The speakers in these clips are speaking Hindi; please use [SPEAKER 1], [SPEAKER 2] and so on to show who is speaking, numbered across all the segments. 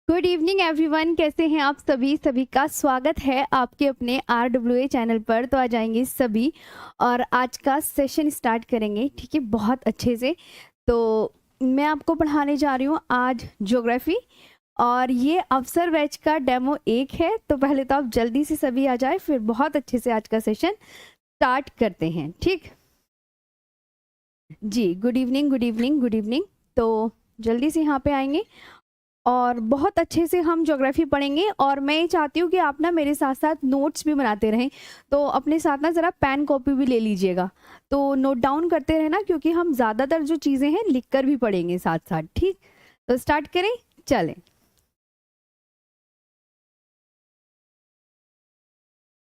[SPEAKER 1] गुड इवनिंग एवरीवन, कैसे हैं आप सभी? सभी का स्वागत है आपके अपने RWA चैनल पर। तो आ जाएंगे सभी और आज का सेशन स्टार्ट करेंगे, ठीक है, बहुत अच्छे से। तो मैं आपको पढ़ाने जा रही हूँ आज ज्योग्राफी और ये अवसर बैच का डेमो 1 है। तो पहले तो आप जल्दी से सभी आ जाए, फिर बहुत अच्छे से आज का सेशन स्टार्ट करते हैं, ठीक जी। Good evening, good evening, good evening. तो जल्दी से यहाँ पे आएंगे और बहुत अच्छे से हम ज्योग्राफी पढ़ेंगे। और मैं ये चाहती हूँ कि आप ना मेरे साथ साथ नोट्स भी बनाते रहें। तो अपने साथ ना ज़रा पेन कॉपी भी ले लीजिएगा, तो नोट डाउन करते रहना, क्योंकि हम ज़्यादातर जो चीज़ें हैं लिख कर भी पढ़ेंगे साथ साथ, ठीक। तो स्टार्ट करें, चलें।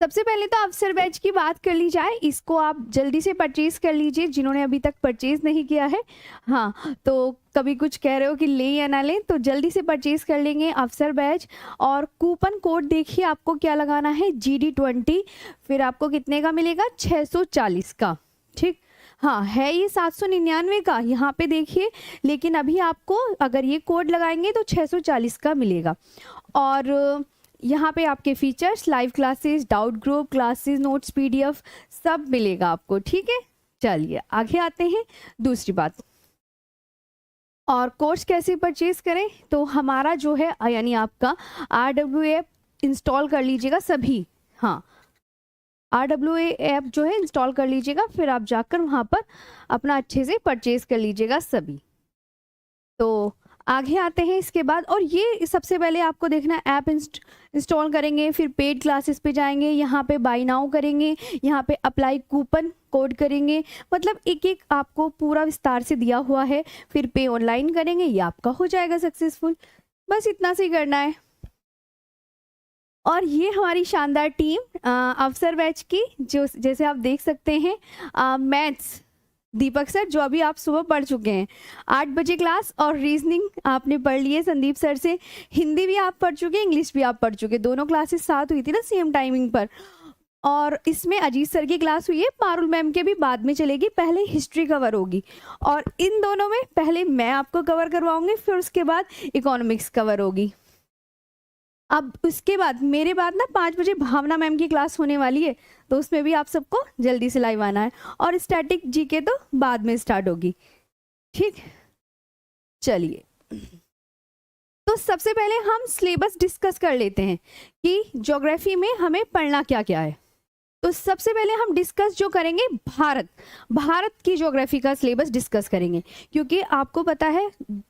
[SPEAKER 1] सबसे पहले तो अवसर बैच की बात कर ली जाए, इसको आप जल्दी से परचेज कर लीजिए जिन्होंने अभी तक परचेज नहीं किया है। हाँ, तो कभी कुछ कह रहे हो कि ले या ना लें, तो जल्दी से परचेज कर लेंगे अवसर बैच। और कूपन कोड देखिए, आपको क्या लगाना है, GD20। फिर आपको कितने का मिलेगा? 640 का, ठीक। हाँ, है ये 799 का, यहाँ पे देखिए। लेकिन अभी आपको अगर ये कोड लगाएंगे तो 640 का मिलेगा। और यहाँ पे आपके features, live classes, doubt group, classes, notes, PDF सब मिलेगा आपको, ठीक है। चलिए आगे आते हैं दूसरी बात। और कोर्स कैसे परचेज करें? तो हमारा जो है यानी आपका RWA इंस्टॉल कर लीजिएगा सभी। हाँ, RWA ऐप जो है इंस्टॉल कर लीजिएगा, फिर आप जाकर वहाँ पर अपना अच्छे से परचेज कर लीजिएगा सभी। तो आगे आते हैं इसके बाद। और ये सबसे पहले आपको देखना, ऐप इंस्टॉल करेंगे, फिर पेड क्लासेस पे जाएंगे, यहाँ पे बाय नाउ करेंगे, यहाँ पे अप्लाई कूपन कोड करेंगे। मतलब एक एक आपको पूरा विस्तार से दिया हुआ है। फिर पे ऑनलाइन करेंगे, ये आपका हो जाएगा सक्सेसफुल। बस इतना से ही करना है। और ये हमारी शानदार टीम अवसर बैच की, जो जैसे आप देख सकते हैं, मैथ्स दीपक सर, जो अभी आप सुबह पढ़ चुके हैं 8 बजे क्लास, और रीजनिंग आपने पढ़ ली है संदीप सर से। हिंदी भी आप पढ़ चुके, इंग्लिश भी आप पढ़ चुके, दोनों क्लासेस साथ हुई थी ना सेम टाइमिंग पर। और इसमें अजीत सर की क्लास हुई है, पारुल मैम के भी बाद में चलेगी, पहले हिस्ट्री कवर होगी। और इन दोनों में पहले मैं आपको कवर करवाऊंगी, फिर उसके बाद इकोनॉमिक्स कवर होगी। अब उसके बाद मेरे बाद ना 5 बजे भावना मैम की क्लास होने वाली है, तो उसमें भी आप सबको जल्दी से लाइव आना है। और स्टैटिक GK तो बाद में स्टार्ट होगी, ठीक। चलिए, तो सबसे पहले हम सिलेबस डिस्कस कर लेते हैं कि ज्योग्राफी में हमें पढ़ना क्या क्या है। तो सबसे पहले हम डिस्कस जो करेंगे, भारत की ज्योग्राफी का सिलेबस डिस्कस करेंगे, क्योंकि आपको पता है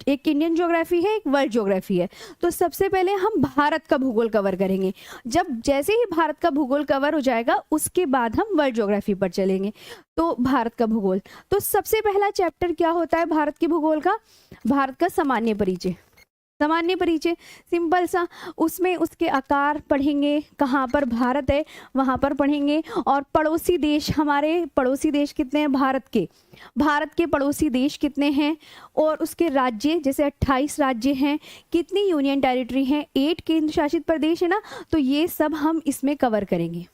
[SPEAKER 1] एक इंडियन ज्योग्राफी है, एक वर्ल्ड ज्योग्राफी है। तो सबसे पहले हम भारत का भूगोल कवर करेंगे। जब जैसे ही भारत का भूगोल कवर हो जाएगा, उसके बाद हम वर्ल्ड ज्योग्राफी पर चलेंगे। तो भारत का भूगोल, तो सबसे पहला चैप्टर क्या होता है भारत की भूगोल का? भारत का सामान्य परिचय। सामान्य परिचय सिंपल सा, उसमें उसके आकार पढ़ेंगे, कहाँ पर भारत है वहाँ पर पढ़ेंगे। और पड़ोसी देश, हमारे पड़ोसी देश कितने हैं भारत के पड़ोसी देश कितने हैं, और उसके राज्य, जैसे 28 राज्य हैं, कितनी यूनियन टेरिटरी हैं, 8 केंद्र शासित प्रदेश है ना। तो ये सब हम इसमें कवर करेंगे।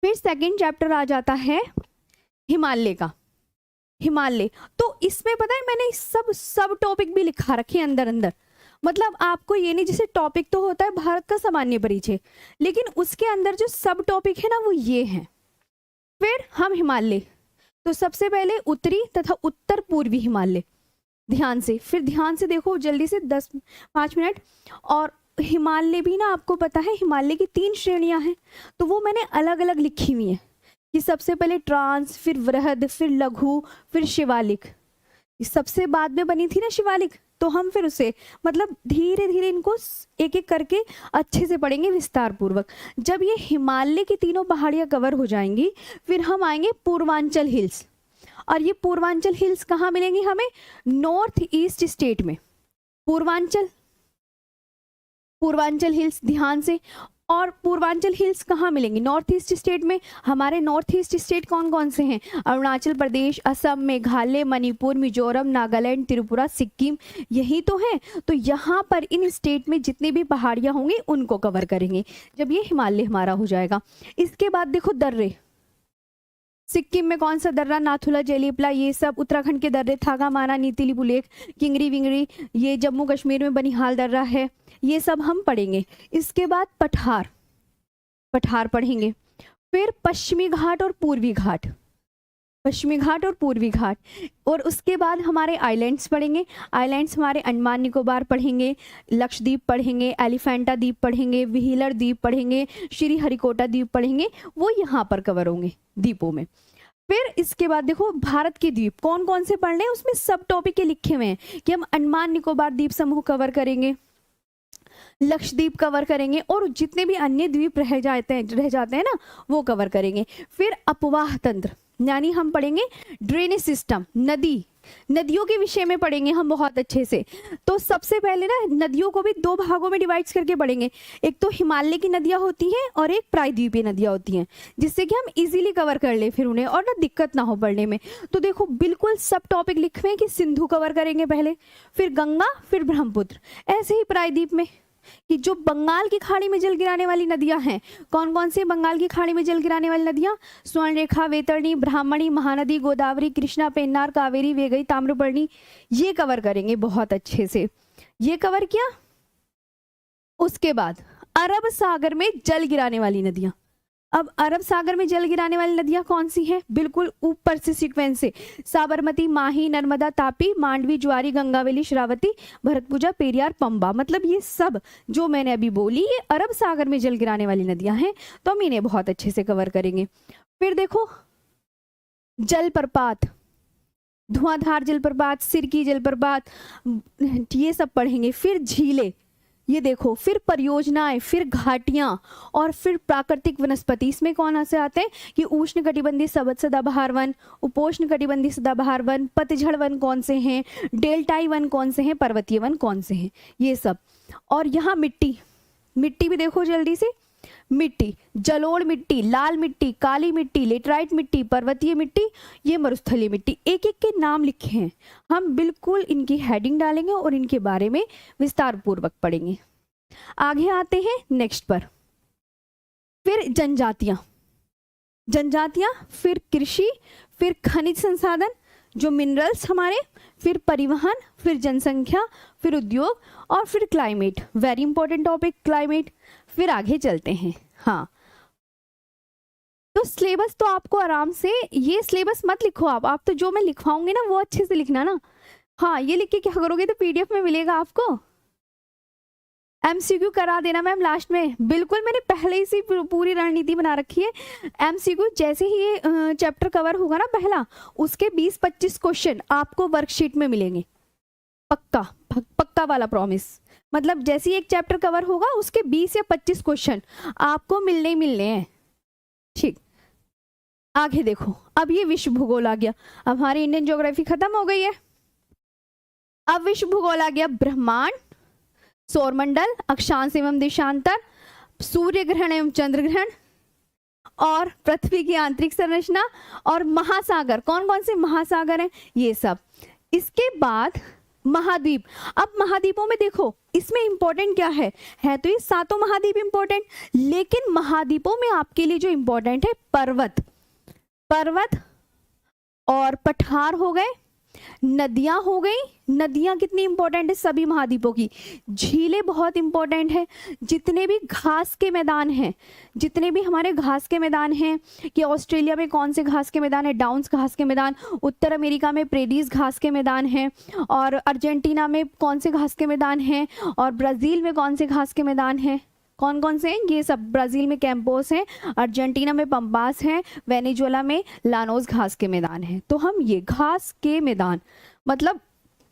[SPEAKER 1] फिर सेकंड चैप्टर आ जाता है हिमालय का। हिमालय, तो इसमें पता है मैंने सब टॉपिक भी लिखा रखे अंदर अंदर। मतलब आपको ये नहीं, जैसे टॉपिक तो होता है भारत का सामान्य परिचय, लेकिन उसके अंदर जो सब टॉपिक है ना, वो ये हैं। फिर हम हिमालय, तो सबसे पहले उत्तरी तथा उत्तर पूर्वी हिमालय, ध्यान से, फिर ध्यान से देखो जल्दी से 5 मिनट। और हिमालय भी ना, आपको पता है हिमालय की 3 श्रेणियां हैं, तो वो मैंने अलग अलग लिखी हुई है कि सबसे पहले ट्रांस, फिर वृहद, फिर लघु, फिर शिवालिक। सबसे बाद में बनी थी ना शिवालिक, तो हम फिर उसे मतलब धीरे धीरे इनको एक एक करके अच्छे से पढ़ेंगे विस्तार पूर्वक। जब ये हिमालय की तीनों पहाड़ियां कवर हो जाएंगी, फिर हम आएंगे पूर्वांचल हिल्स। और ये पूर्वांचल हिल्स कहाँ मिलेंगी हमें? नॉर्थ ईस्ट स्टेट में। पूर्वांचल हिल्स, ध्यान से। और पूर्वांचल हिल्स कहाँ मिलेंगी? नॉर्थ ईस्ट स्टेट में। हमारे नॉर्थ ईस्ट स्टेट कौन कौन से हैं? अरुणाचल प्रदेश, असम, मेघालय, मणिपुर, मिजोरम, नागालैंड, त्रिपुरा, सिक्किम, यही तो है। तो यहाँ पर इन स्टेट में जितनी भी पहाड़ियाँ होंगी उनको कवर करेंगे, जब ये हिमालय हमारा हो जाएगा। इसके बाद देखो दर्रे, सिक्किम में कौन सा दर्रा, नाथुला, जेलीपला, ये सब। उत्तराखंड के दर्रे थागा माना, नीतिली बुलेख, किंगरी विंगरी, ये जम्मू कश्मीर में बनिहाल दर्रा है, ये सब हम पढ़ेंगे। इसके बाद पठार, पठार पढ़ेंगे। फिर पश्चिमी घाट और पूर्वी घाट, पश्चिमी घाट और पूर्वी घाट। और उसके बाद हमारे आइलैंड्स पढ़ेंगे। आइलैंड्स हमारे अंडमान निकोबार पढ़ेंगे, लक्षद्वीप पढ़ेंगे, एलिफेंटा द्वीप पढ़ेंगे, व्हीलर द्वीप पढ़ेंगे, श्री हरिकोटा द्वीप पढ़ेंगे, वो यहाँ पर कवर होंगे द्वीपों में। फिर इसके बाद देखो भारत के द्वीप कौन कौन से पढ़ लें, उसमें सब टॉपिक के लिखे हुए हैं कि हम अंडमान निकोबार द्वीप समूह कवर करेंगे, लक्षद्वीप कवर करेंगे, और जितने भी अन्य द्वीप रह जाते हैं ना, वो कवर करेंगे। फिर अपवाह तंत्र, यानी हम पढ़ेंगे ड्रेनेज सिस्टम, नदियों के विषय में पढ़ेंगे हम बहुत अच्छे से। तो सबसे पहले ना नदियों को भी दो भागों में डिवाइड करके पढ़ेंगे। एक तो हिमालय की नदियां होती हैं और एक प्रायद्वीपीय नदियां होती हैं, जिससे कि हम इजीली कवर कर ले फिर उन्हें, और ना दिक्कत ना हो पढ़ने में। तो देखो बिल्कुल सब टॉपिक लिखे हैं कि सिंधु कवर करेंगे पहले, फिर गंगा, फिर ब्रह्मपुत्र। ऐसे ही प्रायद्वीप में कि जो बंगाल की खाड़ी में जल गिराने वाली नदियां हैं, कौन कौन सी बंगाल की खाड़ी में जल गिराने वाली नदियां, स्वर्णरेखा, वैतरणी, ब्राह्मणी, महानदी, गोदावरी, कृष्णा, पेन्नार, कावेरी, वेगई, ताम्रपर्णी, ये कवर करेंगे बहुत अच्छे से। ये कवर किया। उसके बाद अरब सागर में जल गिराने वाली नदियां। अब अरब सागर में जल गिराने वाली नदियां कौन सी हैं, बिल्कुल ऊपर से सीक्वेंस से, साबरमती, माही, नर्मदा, तापी, मांडवी, ज्वारी, गंगावेली, श्रावती, भरतपुजा, पेरियार, पंबा। मतलब ये सब जो मैंने अभी बोली ये अरब सागर में जल गिराने वाली नदियां हैं, तो हम इन्हें बहुत अच्छे से कवर करेंगे। फिर देखो जलप्रपात, धुआंधार जलप्रपात, सिरकी जलप्रपात, ये सब पढ़ेंगे। फिर झीलें, ये देखो, फिर परियोजनाएं, फिर घाटियां, और फिर प्राकृतिक वनस्पति। इसमें कौन से आते हैं कि उष्ण कटिबंधीय सदाबहार वन, उपोष्ण कटिबंधीय सदाबहार वन, पतझड़ वन कौन से हैं, डेल्टाई वन कौन से हैं, पर्वतीय वन कौन से हैं, ये सब। और यहाँ मिट्टी भी देखो जल्दी से, मिट्टी, जलोढ़ मिट्टी, लाल मिट्टी, काली मिट्टी, लेटराइट मिट्टी, पर्वतीय मिट्टी, ये मरुस्थलीय मिट्टी। एक एक के नाम लिखे हैं, हम बिल्कुल इनकी हेडिंग डालेंगे और इनके बारे में विस्तार पूर्वक पढ़ेंगे। आगे आते हैं नेक्स्ट पर। फिर जनजातियां, फिर कृषि, फिर खनिज संसाधन जो मिनरल्स हमारे, फिर परिवहन, फिर जनसंख्या, फिर उद्योग, और फिर climate. Very important topic climate. फिर आगे चलते हैं। हाँ, तो सिलेबस तो आपको आराम से, ये सिलेबस मत लिखो आप तो जो मैं लिखवाऊंगी ना वो अच्छे से लिखना ना। हाँ, ये लिख के क्या करोगे तो पीडीएफ में मिलेगा आपको। एमसीक्यू करा देना मैम लास्ट में, बिल्कुल मैंने पहले ही से पूरी रणनीति बना रखी है। एमसीक्यू जैसे ही ये चैप्टर कवर होगा ना पहला, उसके 20-25 क्वेश्चन आपको वर्कशीट में मिलेंगे, पक्का वाला प्रॉमिस। मतलब जैसे ही एक चैप्टर कवर होगा उसके 20 या 25 क्वेश्चन आपको मिलने ही मिलने हैं। ठीक, आगे देखो, अब ये विश्व भूगोल आ गया। अब हमारी इंडियन ज्योग्राफी खत्म हो गई है, अब विश्व भूगोल आ गया। ब्रह्मांड, सौरमंडल, अक्षांश एवं देशांतर, सूर्य ग्रहण एवं चंद्र ग्रहण, और पृथ्वी की आंतरिक संरचना, और महासागर, कौन कौन से महासागर हैं ये सब। इसके बाद महाद्वीप। अब महाद्वीपों में देखो इसमें इंपॉर्टेंट क्या है तो ये सातों महाद्वीप इंपॉर्टेंट, लेकिन महाद्वीपों में आपके लिए जो इंपॉर्टेंट है पर्वत और पठार हो गए, नदियां हो गई। नदियां कितनी इंपॉर्टेंट है सभी महाद्वीपों की। झीलें बहुत इंपॉर्टेंट है। जितने भी घास के मैदान हैं, जितने भी हमारे घास के मैदान हैं, कि ऑस्ट्रेलिया में कौन से घास के मैदान है, डाउन्स घास के मैदान, उत्तर अमेरिका में प्रेडीज घास के मैदान हैं, और अर्जेंटीना में कौन से घास के मैदान हैं, और ब्राज़ील में कौन से घास के मैदान हैं, कौन कौन से हैं ये सब। ब्राज़ील में कैंपोस हैं, अर्जेंटीना में पंपास हैं, वेनेजुएला में लानोस घास के मैदान हैं। तो हम ये घास के मैदान, मतलब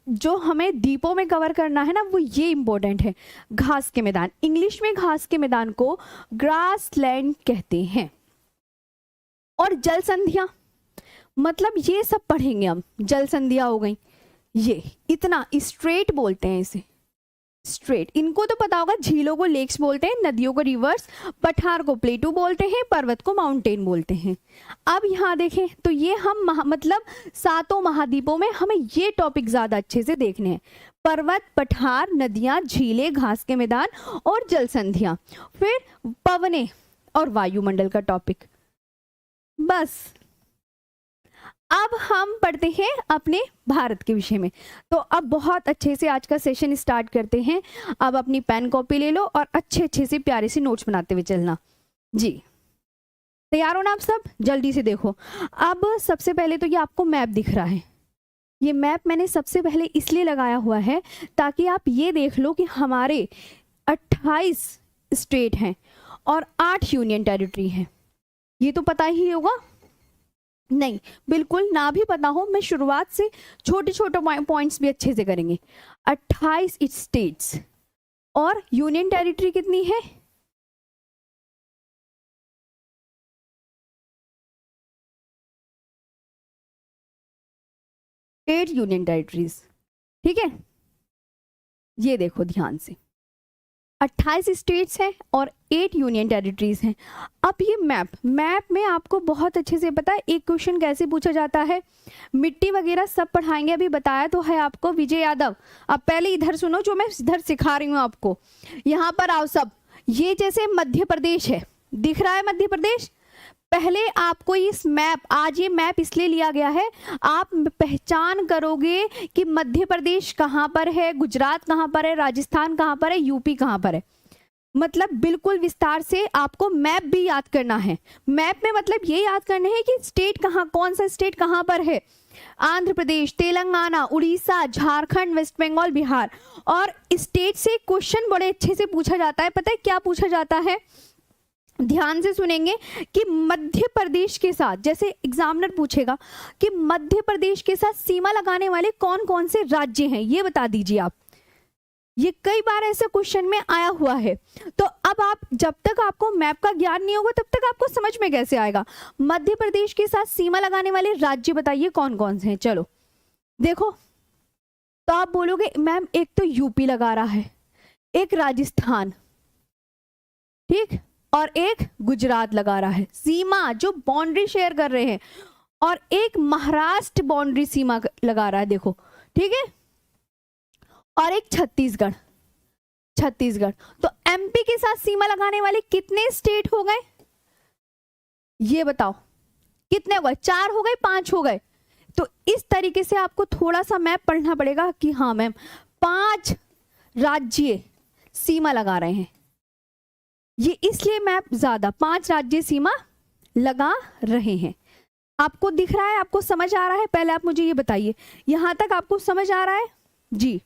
[SPEAKER 1] जो हमें द्वीपों में कवर करना है ना, वो ये इंपॉर्टेंट है, घास के मैदान। इंग्लिश में घास के मैदान को ग्रासलैंड कहते हैं। और जल संधियां, मतलब ये सब पढ़ेंगे हम। जल संधियां हो गई, ये इतना स्ट्रेट बोलते हैं इसे, स्ट्रेट। इनको तो पता होगा, झीलों को लेक्स बोलते हैं, नदियों को रिवर्स, पठार को प्लेटू बोलते हैं, पर्वत को माउंटेन बोलते हैं। अब यहाँ देखें तो ये हम मतलब सातों महाद्वीपों में हमें ये टॉपिक ज्यादा अच्छे से देखने हैं, पर्वत, पठार, नदियां, झीलें, घास के मैदान और जल संधियां। फिर पवने और वायुमंडल का टॉपिक, बस अब हम पढ़ते हैं अपने भारत के विषय में। तो अब बहुत अच्छे से आज का सेशन स्टार्ट करते हैं। अब अपनी पेन कॉपी ले लो और अच्छे अच्छे से प्यारे से नोट्स बनाते हुए चलना जी। तैयार हो ना आप सब? जल्दी से देखो। अब सबसे पहले तो ये आपको मैप दिख रहा है। ये मैप मैंने सबसे पहले इसलिए लगाया हुआ है ताकि आप ये देख लो कि हमारे 28 स्टेट हैं और 8 यूनियन टेरिटरी हैं। ये तो पता ही होगा? नहीं, बिल्कुल ना भी पता हो, मैं शुरुआत से छोटे छोटे पॉइंट्स भी अच्छे से करेंगे। 28 स्टेट्स और यूनियन टेरिटरी कितनी है? 8 यूनियन टेरिटरीज। ठीक है, ये देखो ध्यान से, 28 स्टेट्स हैं और 8 यूनियन टेरिटरीज हैं। अब ये मैप में आपको बहुत अच्छे से पता है एक क्वेश्चन कैसे पूछा जाता है, मिट्टी वगैरह सब पढ़ाएंगे, अभी बताया तो है आपको विजय यादव। अब पहले इधर सुनो जो मैं इधर सिखा रही हूँ आपको, यहाँ पर आओ सब। ये जैसे मध्य प्रदेश है, दिख रहा है मध्य प्रदेश? पहले आपको इस मैप, आज ये मैप इसलिए लिया गया है, आप पहचान करोगे कि मध्य प्रदेश कहाँ पर है, गुजरात कहाँ पर है, राजस्थान कहाँ पर है, यूपी कहाँ पर है। मतलब बिल्कुल विस्तार से आपको मैप भी याद करना है। मैप में मतलब ये याद करना है कि स्टेट कहाँ, कौन सा स्टेट कहाँ पर है। आंध्र प्रदेश, तेलंगाना, उड़ीसा, झारखंड, वेस्ट बंगाल, बिहार। और स्टेट से क्वेश्चन बड़े अच्छे से पूछा जाता है। पता है क्या पूछा जाता है? ध्यान से सुनेंगे कि मध्य प्रदेश के साथ, जैसे एग्जामिनर पूछेगा कि मध्य प्रदेश के साथ सीमा लगाने वाले कौन कौन से राज्य हैं, ये बता दीजिए आप। ये कई बार ऐसे क्वेश्चन में आया हुआ है। तो अब आप, जब तक आपको मैप का ज्ञान नहीं होगा तब तक आपको समझ में कैसे आएगा? मध्य प्रदेश के साथ सीमा लगाने वाले राज्य बताइए कौन कौन से हैं। चलो देखो, तो आप बोलोगे मैम एक तो यूपी लगा रहा है, एक राजस्थान, ठीक, और एक गुजरात लगा रहा है सीमा, जो बाउंड्री शेयर कर रहे हैं, और एक महाराष्ट्र बाउंड्री सीमा लगा रहा है, देखो, ठीक है, और एक छत्तीसगढ़। तो एमपी के साथ सीमा लगाने वाले कितने स्टेट हो गए? ये बताओ कितने हो गए? 4 हो गए, 5 हो गए? तो इस तरीके से आपको थोड़ा सा मैप पढ़ना पड़ेगा कि हाँ मैम 5 राज्य सीमा लगा रहे हैं। ये इसलिए मैप ज्यादा, 5 राज्य सीमा लगा रहे हैं। आपको दिख रहा है? आपको समझ आ रहा है? पहले आप मुझे ये बताइए, यहां तक आपको समझ आ रहा है जी?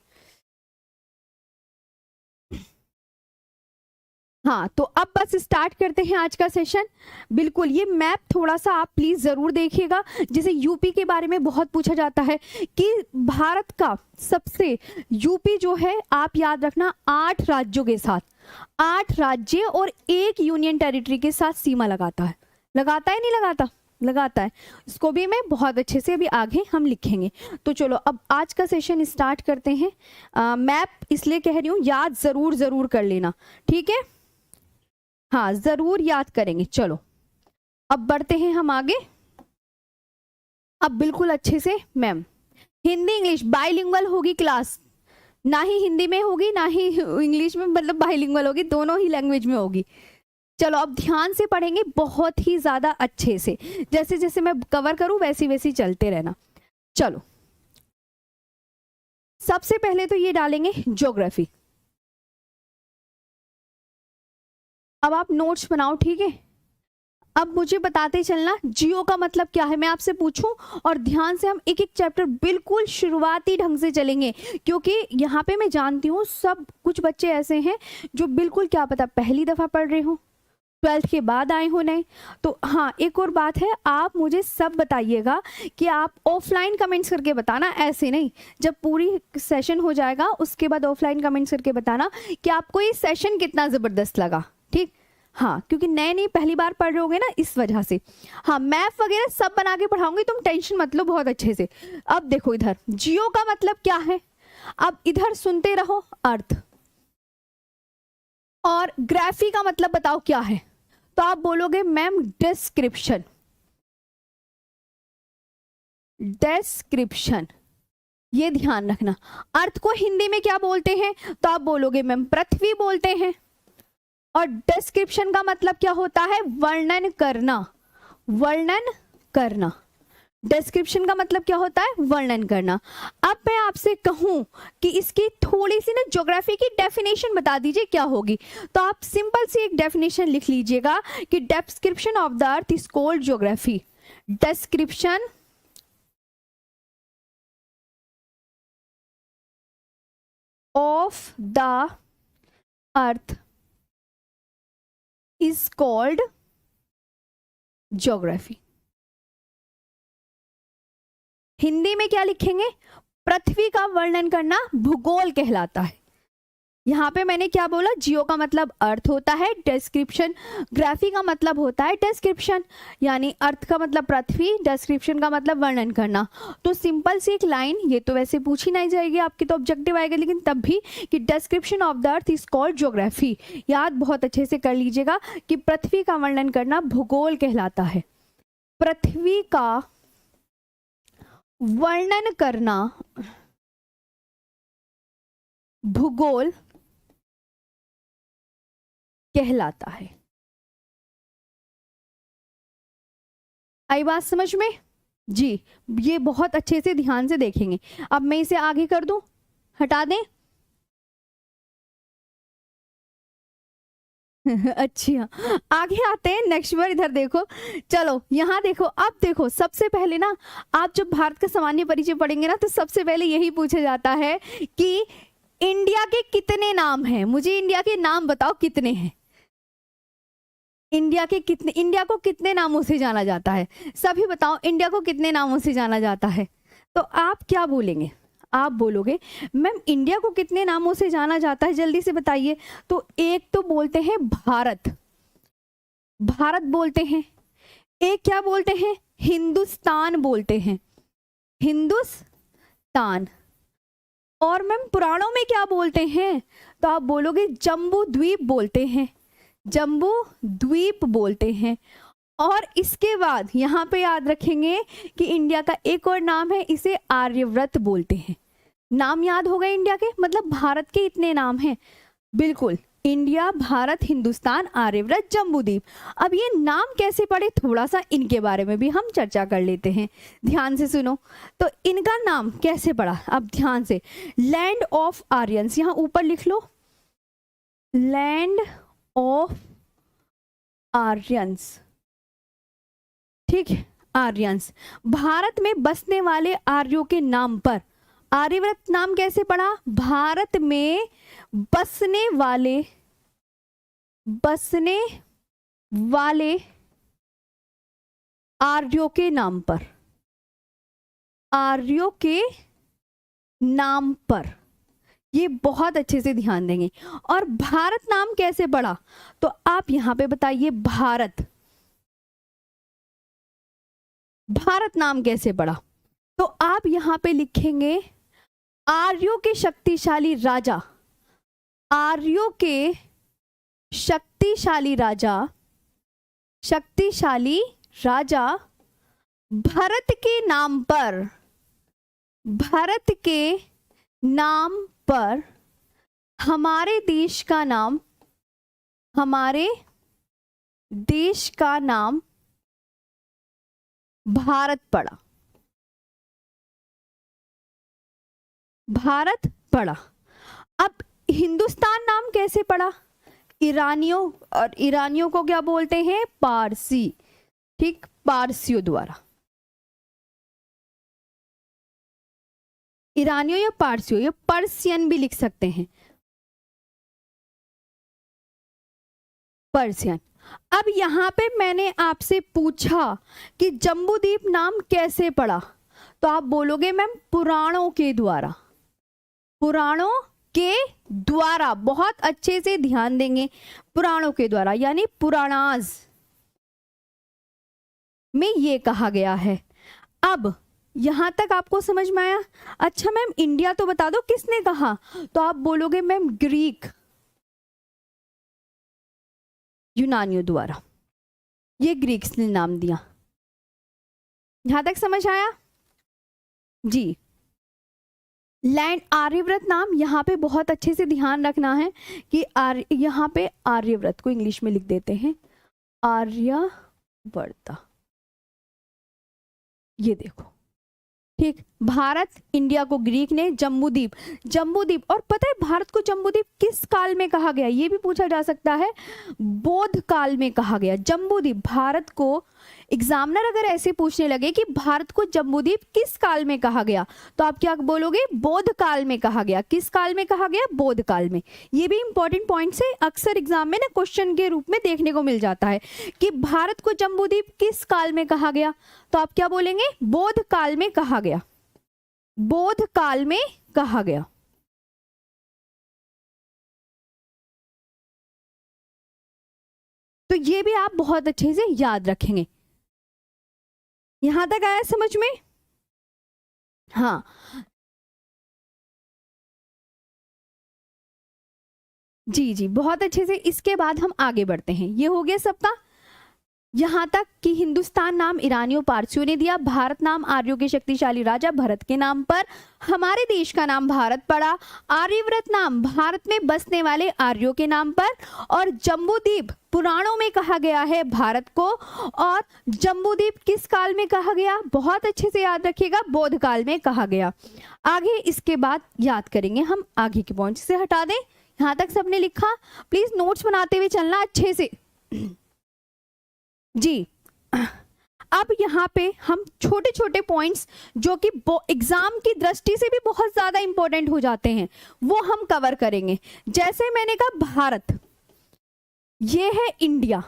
[SPEAKER 1] हाँ, तो अब बस स्टार्ट करते हैं आज का सेशन। बिल्कुल, ये मैप थोड़ा सा आप प्लीज जरूर देखिएगा। जैसे यूपी के बारे में बहुत पूछा जाता है कि भारत का सबसे, यूपी जो है आप याद रखना 8 राज्यों के साथ, 8 राज्य और 1 यूनियन टेरिटरी के साथ सीमा लगाता है। लगाता है नहीं लगाता? लगाता है। इसको भी मैं बहुत अच्छे से अभी आगे हम लिखेंगे। तो चलो अब आज का सेशन स्टार्ट करते हैं। मैप इसलिए कह रही हूँ, याद जरूर कर लेना, ठीक है? हाँ, जरूर याद करेंगे। चलो अब बढ़ते हैं हम आगे। अब बिल्कुल अच्छे से मैम हिंदी इंग्लिश बाइलिंगुअल होगी क्लास, ना ही हिंदी में होगी ना ही इंग्लिश में, मतलब बाइलिंगुअल होगी, दोनों ही लैंग्वेज में होगी। चलो अब ध्यान से पढ़ेंगे, बहुत ही ज्यादा अच्छे से, जैसे जैसे मैं कवर करूं वैसे वैसे चलते रहना। चलो सबसे पहले तो ये डालेंगे ज्योग्राफी। अब आप नोट्स बनाओ, ठीक है? अब मुझे बताते चलना जियो का मतलब क्या है, मैं आपसे पूछूं, और ध्यान से हम एक एक चैप्टर बिल्कुल शुरुआती ढंग से चलेंगे, क्योंकि यहाँ पे मैं जानती हूँ सब कुछ बच्चे ऐसे हैं जो बिल्कुल क्या पता पहली दफा पढ़ रहे हो, 12th के बाद आए हो नहीं। तो हाँ, एक और बात है, आप मुझे सब बताइएगा कि आप ऑफलाइन कमेंट्स करके बताना, ऐसे नहीं। जब पूरी सेशन हो जाएगा उसके बाद ऑफलाइन कमेंट्स करके बताना कि आपको ये सेशन कितना जबरदस्त लगा, ठीक? हाँ, क्योंकि नए पहली बार पढ़ रहे होगे ना, इस वजह से। हाँ, मैप वगैरह सब बना के पढ़ाऊंगी, तुम टेंशन मत लो बहुत अच्छे से। अब देखो इधर जियो का मतलब क्या है, अब इधर सुनते रहो अर्थ, और ग्राफी का मतलब बताओ क्या है, तो आप बोलोगे मैम डिस्क्रिप्शन। डिस्क्रिप्शन, ये ध्यान रखना। अर्थ को हिंदी में क्या बोलते हैं, तो आप बोलोगे मैम पृथ्वी बोलते हैं। और डिस्क्रिप्शन का मतलब क्या होता है, वर्णन करना, वर्णन करना, डिस्क्रिप्शन का मतलब क्या होता है? वर्णन करना। अब मैं आपसे कहूं कि इसकी थोड़ी सी ना ज्योग्राफी की डेफिनेशन बता दीजिए क्या होगी, तो आप सिंपल सी एक डेफिनेशन लिख लीजिएगा कि description of the earth is called geography. Description of the earth is called geography. Hindi में क्या लिखेंगे? पृथ्वी का वर्णन करना भूगोल कहलाता है। यहाँ पे मैंने क्या बोला? जियो का मतलब अर्थ होता है, डिस्क्रिप्शन ग्राफी का मतलब होता है डिस्क्रिप्शन, यानी अर्थ का मतलब पृथ्वी, डिस्क्रिप्शन का मतलब वर्णन करना। तो सिंपल सी एक लाइन, ये तो वैसे पूछी नहीं जाएगी आपकी, तो ऑब्जेक्टिव आएगा, लेकिन तब भी कि description of the earth is called geography. याद बहुत अच्छे से कर लीजिएगा कि पृथ्वी का वर्णन करना भूगोल कहलाता है। पृथ्वी का वर्णन करना भूगोल कहलाता है। आई बात समझ में? जी, ये बहुत अच्छे से ध्यान से देखेंगे। अब मैं इसे आगे कर दूं, हटा दें? अच्छा, आगे आते हैं नेक्स्ट बार। इधर देखो, चलो यहाँ देखो। अब देखो, सबसे पहले ना आप जब भारत का सामान्य परिचय पढ़ेंगे ना, तो सबसे पहले यही पूछा जाता है कि इंडिया के कितने नाम हैं? मुझे इंडिया के नाम बताओ, कितने हैं? इंडिया के कितने, इंडिया को कितने नामों से जाना जाता है? सभी बताओ, इंडिया को कितने नामों से जाना जाता है? तो आप क्या बोलेंगे? आप बोलोगे मैम इंडिया को कितने नामों से जाना जाता है, जल्दी से बताइए। तो एक तो बोलते हैं भारत, भारत बोलते हैं। एक क्या बोलते हैं? हिंदुस्तान बोलते हैं, हिंदुस्तान। और मैम पुराणों में क्या बोलते हैं? तो आप बोलोगे जम्बू द्वीप बोलते हैं, जम्बू द्वीप बोलते हैं। और इसके बाद यहाँ पे याद रखेंगे कि इंडिया का एक और नाम है, इसे आर्यव्रत बोलते हैं। नाम याद हो गए इंडिया के, मतलब भारत के इतने नाम हैं। बिल्कुल, इंडिया, भारत, हिंदुस्तान, आर्यव्रत, जम्बूद्वीप। अब ये नाम कैसे पड़े, थोड़ा सा इनके बारे में भी हम चर्चा कर लेते हैं। ध्यान से सुनो, तो इनका नाम कैसे पड़ा, अब ध्यान से। लैंड ऑफ आर्यंस, यहाँ ऊपर लिख लो, लैंड ऑफ आर्यंस। ठीक है, आर्यंस। भारत में बसने वाले आर्यों के नाम पर आर्यव्रत नाम कैसे पड़ा? भारत में बसने वाले आर्यों के नाम पर, आर्यों के नाम पर, ये बहुत अच्छे से ध्यान देंगे। और भारत नाम कैसे पड़ा? तो आप यहां पे बताइए, भारत, भारत नाम कैसे पड़ा? तो आप यहां पे लिखेंगे आर्यों के शक्तिशाली राजा, आर्यों के शक्तिशाली राजा, शक्तिशाली राजा भरत के नाम पर, भरत के नाम पर हमारे देश का नाम, हमारे देश का नाम भारत पड़ा, भारत पड़ा। अब हिंदुस्तान नाम कैसे पड़ा? ईरानियों, और ईरानियों को क्या बोलते हैं? पारसी। ठीक, पारसियों द्वारा, ईरानियों या पारसियों, या पर्सियन भी लिख सकते हैं, पर्सियन। अब यहाँ पे मैंने आपसे पूछा कि जम्बूद्वीप नाम कैसे पड़ा, तो आप बोलोगे मैम पुराणों के द्वारा, पुराणों के द्वारा। बहुत अच्छे से ध्यान देंगे, पुराणों के द्वारा, यानी पुराणाज में ये कहा गया है। अब यहां तक आपको समझ में आया? अच्छा मैम इंडिया तो बता दो किसने कहा, तो आप बोलोगे मैम ग्रीक, यूनानियों द्वारा, ये ग्रीक्स ने नाम दिया। यहां तक समझ आया? जी। लैंड, आर्यव्रत नाम यहाँ पे बहुत अच्छे से ध्यान रखना है कि यहाँ पे आर्यव्रत को इंग्लिश में लिख देते हैं आर्यवर्ता, ये देखो, ठीक, भारत, इंडिया को ग्रीक ने जम्बूद्वीप, जम्बूद्वीप, और पता है भारत को जम्बूद्वीप किस काल में कहा गया, ये भी पूछा जा सकता है, बौद्ध काल में कहा गया जम्बूद्वीप। भारत को एग्जामिनर अगर ऐसे पूछने लगे कि भारत को जम्बूद्वीप किस काल में कहा गया, तो आप क्या बोलोगे, बौद्ध काल में कहा गया। किस काल में कहा गया, बौद्ध काल में। ये भी इंपॉर्टेंट पॉइंट है, अक्सर एग्जाम में ना क्वेश्चन के रूप में देखने को मिल जाता है कि भारत को जम्बूद्वीप किस काल में कहा गया, तो आप क्या बोलेंगे, बौद्ध काल में कहा गया, बौद्ध काल में कहा गया। तो ये भी आप बहुत अच्छे से याद रखेंगे। यहां तक आया समझ में? हाँ, जी जी, बहुत अच्छे से। इसके बाद हम आगे बढ़ते हैं, ये हो गया सबका। यहां तक कि हिंदुस्तान नाम ईरानियों पारसियों ने दिया, भारत नाम आर्यों के शक्तिशाली राजा भरत के नाम पर, हमारे देश का नाम भारत पड़ा, आर्यव्रत नाम भारत में बसने वाले आर्यों के नाम पर, और जम्बूद्वीप पुराणों में कहा गया है भारत को। और जम्बूद्वीप किस काल में कहा गया, बहुत अच्छे से याद रखिएगा, बौद्ध काल में कहा गया। आगे इसके बाद याद करेंगे हम, आगे के पॉइंट से हटा दें। यहां तक सबने लिखा, प्लीज नोट्स बनाते हुए चलना अच्छे से जी। अब यहाँ पे हम छोटे छोटे पॉइंट्स जो कि एग्जाम की दृष्टि से भी बहुत ज्यादा इंपॉर्टेंट हो जाते हैं, वो हम कवर करेंगे। जैसे मैंने कहा भारत, ये है इंडिया,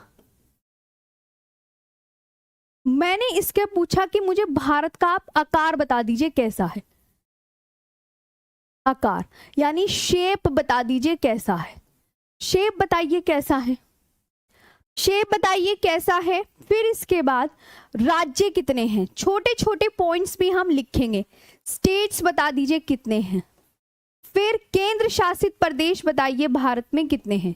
[SPEAKER 1] मैंने इसके पूछा कि मुझे भारत का आप आकार बता दीजिए कैसा है, आकार यानी शेप बता दीजिए कैसा है, शेप बताइए कैसा है, शेप बताइए कैसा है। फिर इसके बाद राज्य कितने हैं, छोटे छोटे पॉइंट्स भी हम लिखेंगे, स्टेट्स बता दीजिए कितने हैं। फिर केंद्र शासित प्रदेश बताइए भारत में कितने हैं,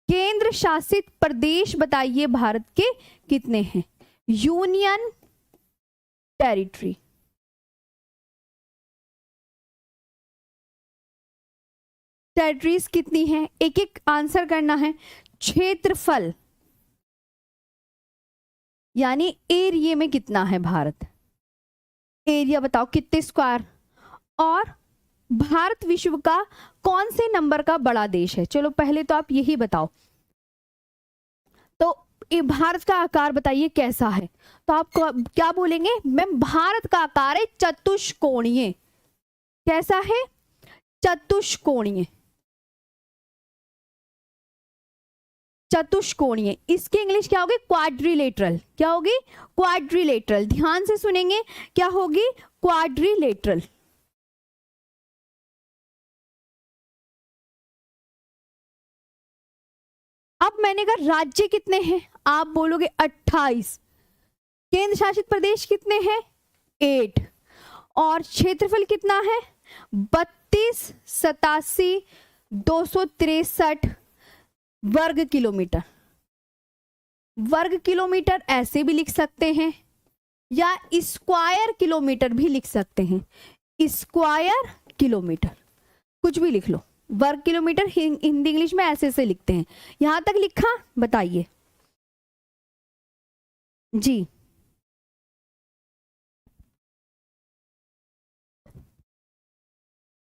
[SPEAKER 1] केंद्र शासित प्रदेश बताइए भारत के कितने हैं, यूनियन टेरिटरी। टेरिटरीज कितनी हैं, एक एक आंसर करना है। क्षेत्रफल यानी एरिया में कितना है भारत, एरिया बताओ कितने स्क्वायर। और भारत विश्व का कौन से नंबर का बड़ा देश है, चलो पहले तो आप यही बताओ। तो ये भारत का आकार बताइए कैसा है, तो आप क्या बोलेंगे, मैम भारत का आकार है चतुष्कोणीय। कैसा है, चतुष्कोणीय, चतुष्कोणीय। इसकी इंग्लिश क्या होगी, क्वाड्रिलेटरल। क्या होगी, क्वाड्रिलेटरल। ध्यान से सुनेंगे, क्या होगी, क्वाड्रिलेटरल। अब मैंने कहा राज्य कितने हैं, आप बोलोगे 28, केंद्र शासित प्रदेश कितने हैं 8, और क्षेत्रफल कितना है 32,87,263 वर्ग किलोमीटर। वर्ग किलोमीटर ऐसे भी लिख सकते हैं या स्क्वायर किलोमीटर भी लिख सकते हैं, स्क्वायर किलोमीटर कुछ भी लिख लो। वर्ग किलोमीटर हिंदी इंग्लिश में ऐसे से लिखते हैं। यहां तक लिखा, बताइए जी।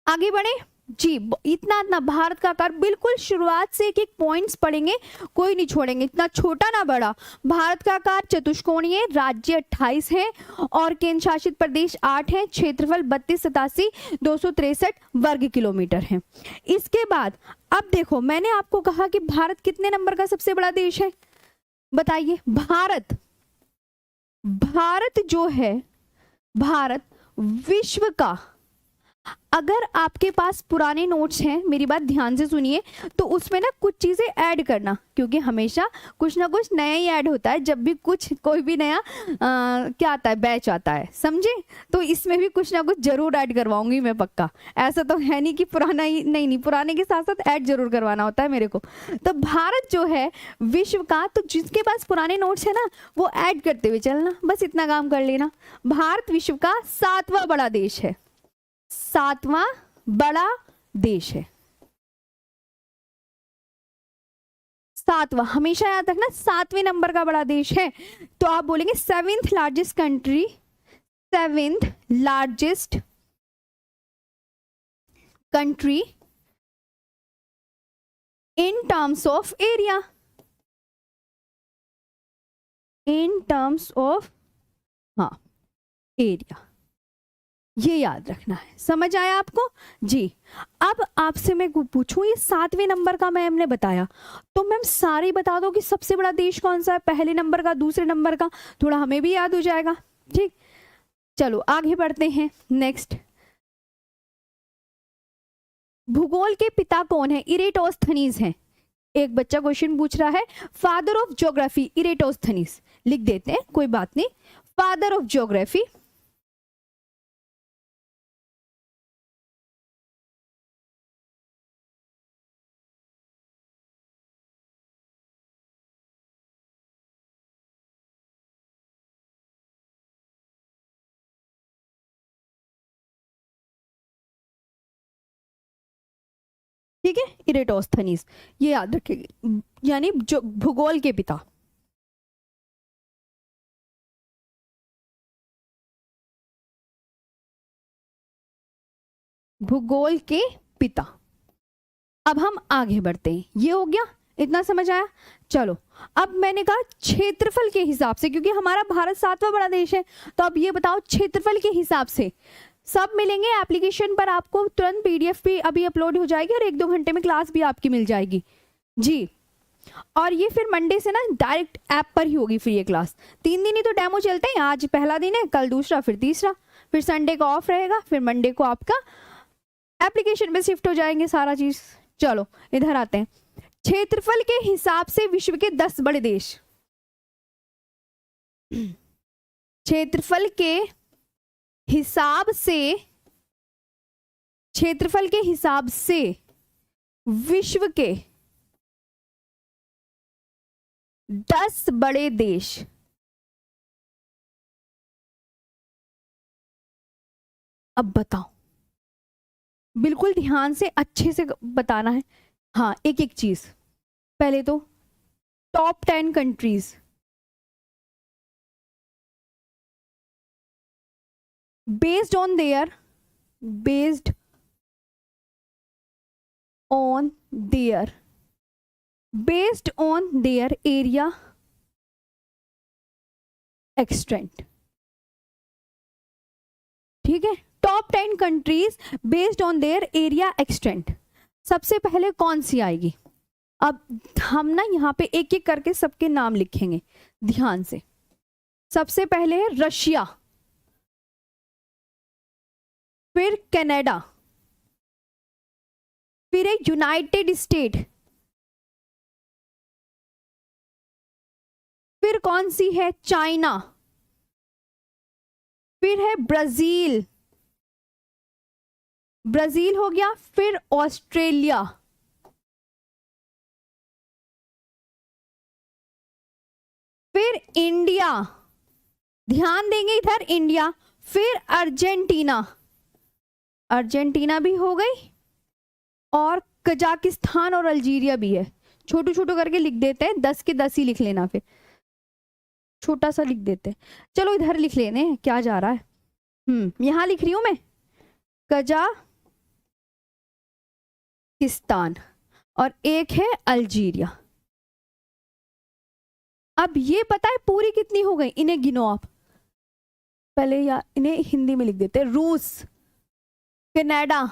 [SPEAKER 1] आगे बढ़े जी। इतना इतना भारत का आकार, बिल्कुल शुरुआत से एक एक पॉइंट्स पढ़ेंगे, कोई नहीं छोड़ेंगे, इतना छोटा ना बड़ा। भारत का आकार चतुष्कोणीय, राज्य 28 है और केंद्र शासित प्रदेश 8 है, क्षेत्रफल 32,87,263 वर्ग किलोमीटर है। इसके बाद अब देखो, मैंने आपको कहा कि भारत कितने नंबर का सबसे बड़ा देश है, बताइए। भारत जो है, भारत विश्व का, अगर आपके पास पुराने नोट्स हैं, मेरी बात ध्यान से सुनिए, तो उसमें ना कुछ चीजें ऐड करना, क्योंकि हमेशा कुछ ना कुछ नया ही ऐड होता है जब भी कोई भी नया क्या आता है, बैच आता है, समझे। तो इसमें भी कुछ ना कुछ जरूर ऐड करवाऊंगी मैं, पक्का। ऐसा तो है नहीं कि पुराना ही नहीं, पुराने के साथ साथ ऐड जरूर करवाना होता है मेरे को। तो भारत जो है विश्व का, तो जिसके पास पुराने नोट्स है ना, वो ऐड करते हुए चलना, बस इतना काम कर लेना। भारत विश्व का 7वां बड़ा देश है, 7वां बड़ा देश है, सातवां, हमेशा याद रखना 7वें नंबर का बड़ा देश है, तो आप बोलेंगे 7th largest country, 7th largest country in terms of area, in terms of हाँ एरिया, ये याद रखना है। समझ आया आपको जी। अब आपसे मैं पूछूं, ये 7वें नंबर का मैम ने बताया, तो मैम सारे बता दो कि सबसे बड़ा देश कौन सा है, पहले नंबर का, दूसरे नंबर का, थोड़ा हमें भी याद हो जाएगा। ठीक, चलो आगे बढ़ते हैं। नेक्स्ट, भूगोल के पिता कौन है? इरेटोस्थनीज हैं। एक बच्चा क्वेश्चन पूछ रहा है, फादर ऑफ ज्योग्राफी इरेटोस्थनीज, लिख देते हैं कोई बात नहीं, फादर ऑफ ज्योग्राफी ठीक है, इरेटोस्थनीज, ये याद रखिएगा, यानी जो भूगोल के पिता। भूगोल के पिता। अब हम आगे बढ़ते हैं, ये हो गया, इतना समझ आया। चलो अब मैंने कहा क्षेत्रफल के हिसाब से, क्योंकि हमारा भारत 7वां बड़ा देश है, तो अब ये बताओ क्षेत्रफल के हिसाब से सब मिलेंगे एप्लीकेशन पर, आपको तुरंत पीडीएफ भी अभी अपलोड हो जाएगी और 1-2 घंटे में क्लास भी आपकी मिल जाएगी जी। और ये फिर मंडे से ना डायरेक्ट ऐप पर ही होगी फिर ये क्लास। 3 दिन ही तो डेमो चलते हैं, आज पहला दिन है, कल दूसरा, फिर तीसरा, फिर संडे को ऑफ रहेगा, फिर मंडे को आपका एप्लीकेशन में शिफ्ट हो जाएंगे सारा चीज। चलो इधर आते हैं, क्षेत्रफल के हिसाब से विश्व के 10 बड़े देश। क्षेत्रफल के हिसाब से, क्षेत्रफल के हिसाब से विश्व के 10 बड़े देश। अब बताओ, बिल्कुल ध्यान से अच्छे से बताना है। हाँ, एक एक चीज, पहले तो top 10 countries, based on their based on their based on their area extent। ठीक है, top 10 countries based on their area extent. सबसे पहले कौन सी आएगी? अब हम ना यहाँ पे एक एक करके सबके नाम लिखेंगे ध्यान से। सबसे पहले है रशिया, फिर कनाडा, फिर है यूनाइटेड स्टेट, फिर कौन सी है? चाइना, फिर है ब्राजील, ब्राजील हो गया, फिर ऑस्ट्रेलिया, फिर इंडिया, ध्यान देंगे इधर इंडिया, फिर अर्जेंटीना, अर्जेंटीना भी हो गई, और कजाकिस्तान और अल्जीरिया भी है। छोटू छोटू करके लिख देते हैं, 10 के 10 ही लिख लेना, फिर छोटा सा लिख देते हैं। चलो इधर लिख लेने, क्या जा रहा है, यहां लिख रही हूं मैं, कजाकिस्तान, और एक है अल्जीरिया। अब ये पता है पूरी कितनी हो गई, इन्हें गिनो आप पहले, या इन्हें हिंदी में लिख देते हैं। रूस, कनाडा,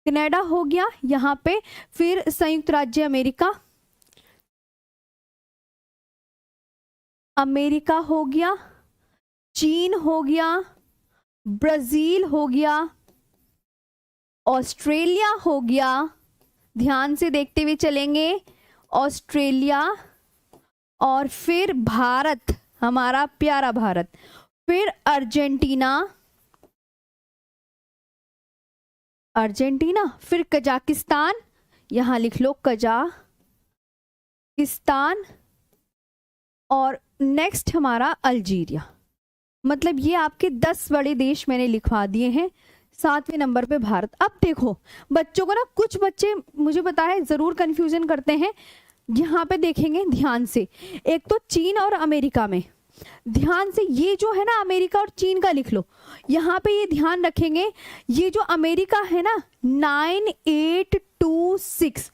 [SPEAKER 1] कनाडा हो गया यहाँ पे, फिर संयुक्त राज्य अमेरिका, अमेरिका हो गया, चीन हो गया, ब्राजील हो गया, ऑस्ट्रेलिया हो गया, ध्यान से देखते हुए चलेंगे, ऑस्ट्रेलिया, और फिर भारत, हमारा प्यारा भारत, फिर अर्जेंटीना, अर्जेंटीना, फिर कजाकिस्तान, यहां लिख लो कजाकिस्तान, और नेक्स्ट हमारा अल्जीरिया। मतलब ये आपके 10 बड़े देश मैंने लिखवा दिए हैं 7वें नंबर पे भारत। अब देखो बच्चों को ना, कुछ बच्चे मुझे पता है जरूर कंफ्यूजन करते हैं, यहाँ पे देखेंगे ध्यान से, एक तो चीन और अमेरिका में, ध्यान से ये जो है ना अमेरिका और चीन का लिख लो, यहाँ पे ये ध्यान रखेंगे, ये जो अमेरिका है ना 9826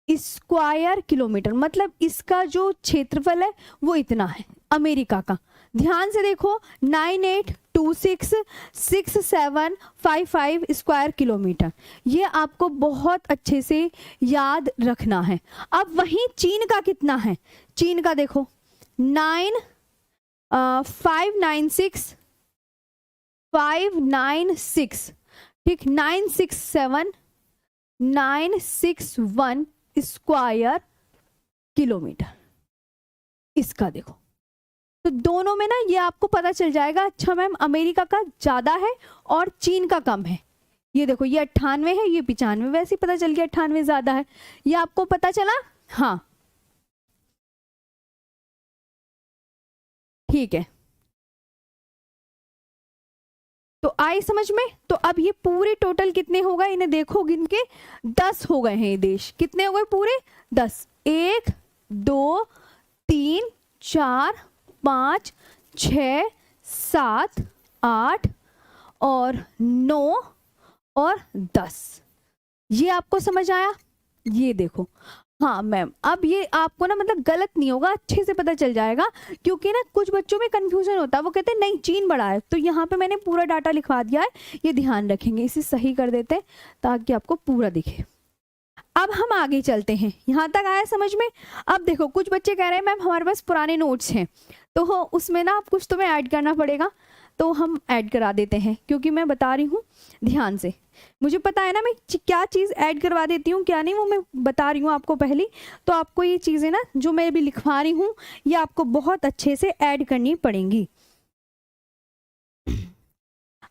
[SPEAKER 1] स्क्वायर किलोमीटर, मतलब इसका जो क्षेत्रफल है वो इतना है अमेरिका का। ध्यान से देखो 98266755 स्क्वायर किलोमीटर, ये आपको बहुत अच्छे से याद रखना है। अब वहीं चीन का कितना है, चीन का देखो 596 ठीक, 961 स्क्वायर किलोमीटर इसका देखो। तो दोनों में ना ये आपको पता चल जाएगा, अच्छा मैम अमेरिका का ज्यादा है और चीन का कम है। ये देखो ये 98 है, ये 95, वैसे ही पता चल गया 98 ज्यादा है, ये आपको पता चला। हाँ ठीक है, तो आई समझ में। तो अब ये पूरे टोटल कितने हो गए, इन्हें देखो गिन के 10 हो गए हैं ये देश, कितने हो गए पूरे 10, 1 2 3 4 5 6 7 8 और 9 और 10, ये आपको समझ आया। ये देखो हाँ मैम, अब ये आपको ना मतलब गलत नहीं होगा, अच्छे से पता चल जाएगा, क्योंकि ना कुछ बच्चों में कंफ्यूजन होता है, वो कहते हैं नहीं चीन बड़ा है, तो यहाँ पे मैंने पूरा डाटा लिखवा दिया है, ये ध्यान रखेंगे, इसे सही कर देते हैं ताकि आपको पूरा दिखे। अब हम आगे चलते हैं, यहाँ तक आया समझ में। अब देखो कुछ बच्चे कह रहे हैं मैम हमारे पास पुराने नोट्स हैं, तो उसमें ना कुछ तुम्हें ऐड करना पड़ेगा, तो हम ऐड करा देते हैं, क्योंकि मैं बता रही हूँ ध्यान से, मुझे पता है ना मैं क्या चीज़ ऐड करवा देती हूँ क्या नहीं, वो मैं बता रही हूँ आपको पहले, तो आपको ये चीज़ें ना जो मैं भी लिखवा रही हूँ ये आपको बहुत अच्छे से ऐड करनी पड़ेंगी।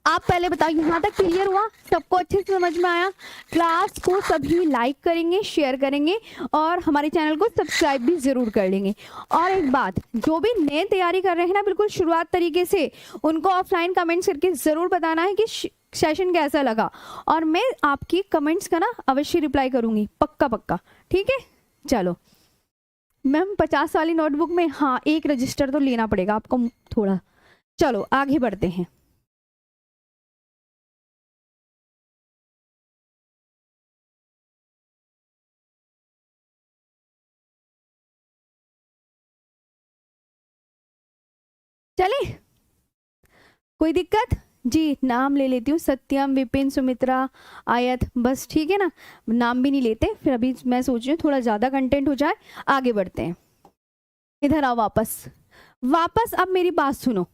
[SPEAKER 1] आप पहले बताओ यहाँ तक क्लियर हुआ, सबको अच्छे से समझ में आया। क्लास को सभी लाइक करेंगे, शेयर करेंगे और हमारे चैनल को सब्सक्राइब भी जरूर कर लेंगे। और एक बात, जो भी नए तैयारी कर रहे हैं ना बिल्कुल शुरुआत तरीके से, उनको ऑफलाइन कमेंट्स करके जरूर बताना है कि सेशन कैसा लगा, और मैं आपकी कमेंट्स का ना अवश्य रिप्लाई करूंगी, पक्का पक्का, ठीक है। चलो मैम 50 वाली नोटबुक में हाँ एक रजिस्टर तो लेना पड़ेगा आपको थोड़ा। चलो आगे बढ़ते हैं। चले, कोई दिक्कत जी, नाम ले लेती हूँ, सत्यम, विपिन, सुमित्रा, आयत, बस ठीक है ना, नाम भी नहीं लेते फिर, अभी मैं सोच रही हूँ थोड़ा ज्यादा कंटेंट हो जाए। आगे बढ़ते हैं, इधर आओ वापस अब मेरी बात सुनो।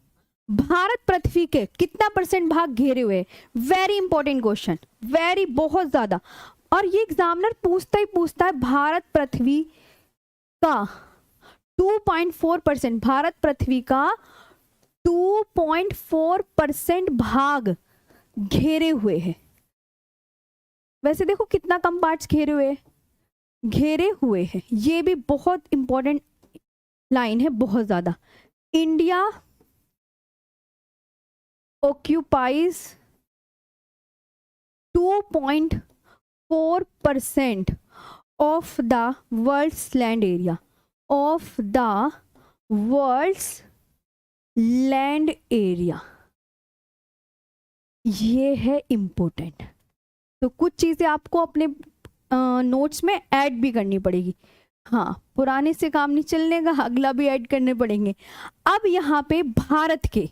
[SPEAKER 1] भारत पृथ्वी के कितना % भाग घेरे हुए, वेरी इंपॉर्टेंट क्वेश्चन, वेरी बहुत ज्यादा, और ये एग्जामिनर पूछता ही पूछता है भारत पृथ्वी का 2.4%, भारत पृथ्वी का 2.4% भाग घेरे हुए हैं। वैसे देखो कितना कम पार्ट्स घेरे हुए हैं, ये भी बहुत इंपॉर्टेंट लाइन है, बहुत ज्यादा। India occupies 2.4% of the world's land area, of the world's land area, ये है इंपॉर्टेंट। तो कुछ चीजें आपको अपने नोट्स में ऐड भी करनी पड़ेगी, हाँ पुराने से काम नहीं चलने का, अगला भी ऐड करने पड़ेंगे। अब यहाँ पे भारत के,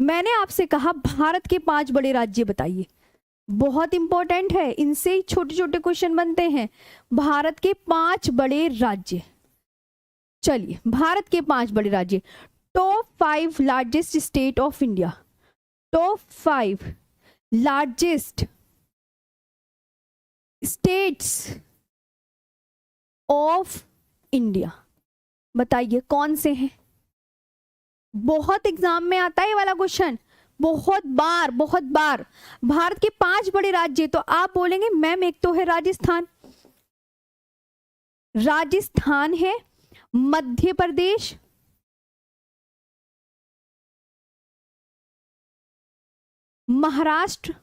[SPEAKER 1] मैंने आपसे कहा भारत के 5 बड़े राज्य बताइए, बहुत इंपॉर्टेंट है, इनसे ही छोटे छोटे क्वेश्चन बनते हैं। भारत के 5 बड़े राज्य, चलिए भारत के 5 बड़े राज्य, top 5 largest state of India, top 5 largest states of India, बताइए कौन से हैं। बहुत एग्जाम में आता है ये वाला क्वेश्चन, बहुत बार भारत के 5 बड़े राज्य, तो आप बोलेंगे मैम एक तो है राजस्थान, राजस्थान है, मध्य प्रदेश, महाराष्ट्र,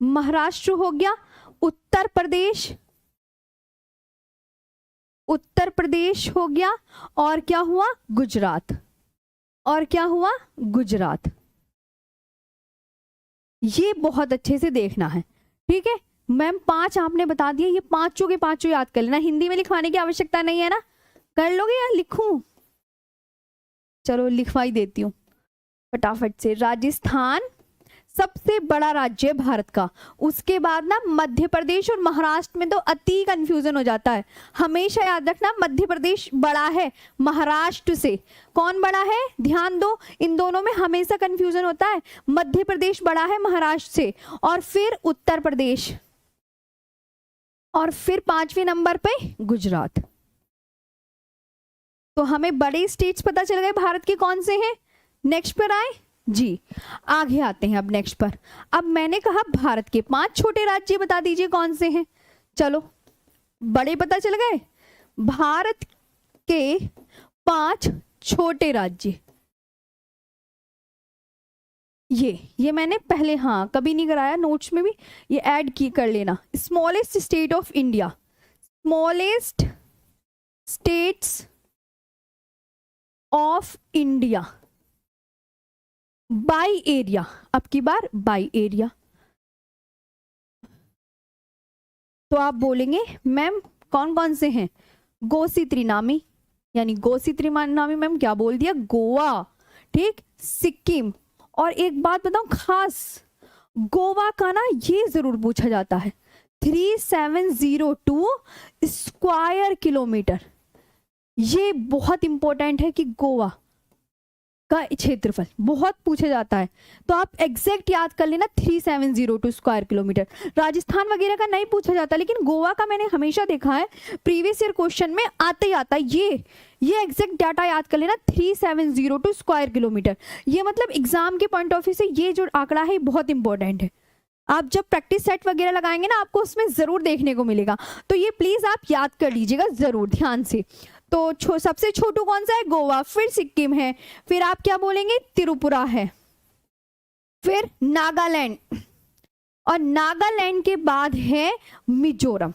[SPEAKER 1] महाराष्ट्र हो गया, उत्तर प्रदेश, उत्तर प्रदेश हो गया, और क्या हुआ, गुजरात, और क्या हुआ, गुजरात। ये बहुत अच्छे से देखना है, ठीक है। मैम 5 आपने बता दिया, ये पांचों के पांचों याद कर लेना, हिंदी में लिखवाने की आवश्यकता नहीं है ना, कर लोगे या लिखूं? चलो लिखवाई देती हूँ फटाफट से। राजस्थान सबसे बड़ा राज्य है भारत का, उसके बाद ना मध्य प्रदेश और महाराष्ट्र में तो अति कंफ्यूजन हो जाता है। हमेशा याद रखना मध्य प्रदेश बड़ा है महाराष्ट्र से। कौन बड़ा है, ध्यान दो, इन दोनों में हमेशा कंफ्यूजन होता है। मध्य प्रदेश बड़ा है महाराष्ट्र से, और फिर उत्तर प्रदेश, और फिर 5वें नंबर पे गुजरात। तो हमें बड़े स्टेट्स पता चल गए भारत के कौन से हैं। नेक्स्ट पर आए जी, आगे आते हैं अब नेक्स्ट पर। अब मैंने कहा भारत के 5 छोटे राज्य बता दीजिए कौन से हैं। चलो बड़े पता चल गए, भारत के 5 छोटे राज्य, ये मैंने पहले हाँ कभी नहीं कराया, नोट्स में भी ये ऐड की कर लेना। Smallest state of India, smallest states of India by area, अब की बार बाय एरिया। तो आप बोलेंगे मैम कौन कौन से हैं, गोसी त्रिनामी, यानी गोसी त्रिनामी मैम क्या बोल दिया, गोवा, ठीक, सिक्किम। और एक बात बताऊं खास, गोवा का ना ये जरूर पूछा जाता है, 3702 स्क्वायर किलोमीटर, ये बहुत इंपॉर्टेंट है कि गोवा का क्षेत्रफल बहुत पूछा जाता है, तो आप एग्जैक्ट याद कर लेना 3702 स्क्वायर किलोमीटर। राजस्थान वगैरह का नहीं पूछा जाता, लेकिन गोवा का मैंने हमेशा देखा है प्रीवियस ईयर क्वेश्चन में आते ही आता है। ये एग्जैक्ट डाटा याद कर लेना 3702 स्क्वायर किलोमीटर। ये मतलब एग्जाम के पॉइंट ऑफ व्यू से ये जो आंकड़ा है बहुत इंपॉर्टेंट है। आप जब प्रैक्टिस सेट वगैरह लगाएंगे ना आपको उसमें जरूर देखने को मिलेगा, तो ये प्लीज आप याद कर लीजिएगा जरूर ध्यान से। तो सबसे छोटू कौन सा है, गोवा, फिर सिक्किम है, फिर आप क्या बोलेंगे, त्रिपुरा है, फिर नागालैंड, और नागालैंड के बाद है मिजोरम।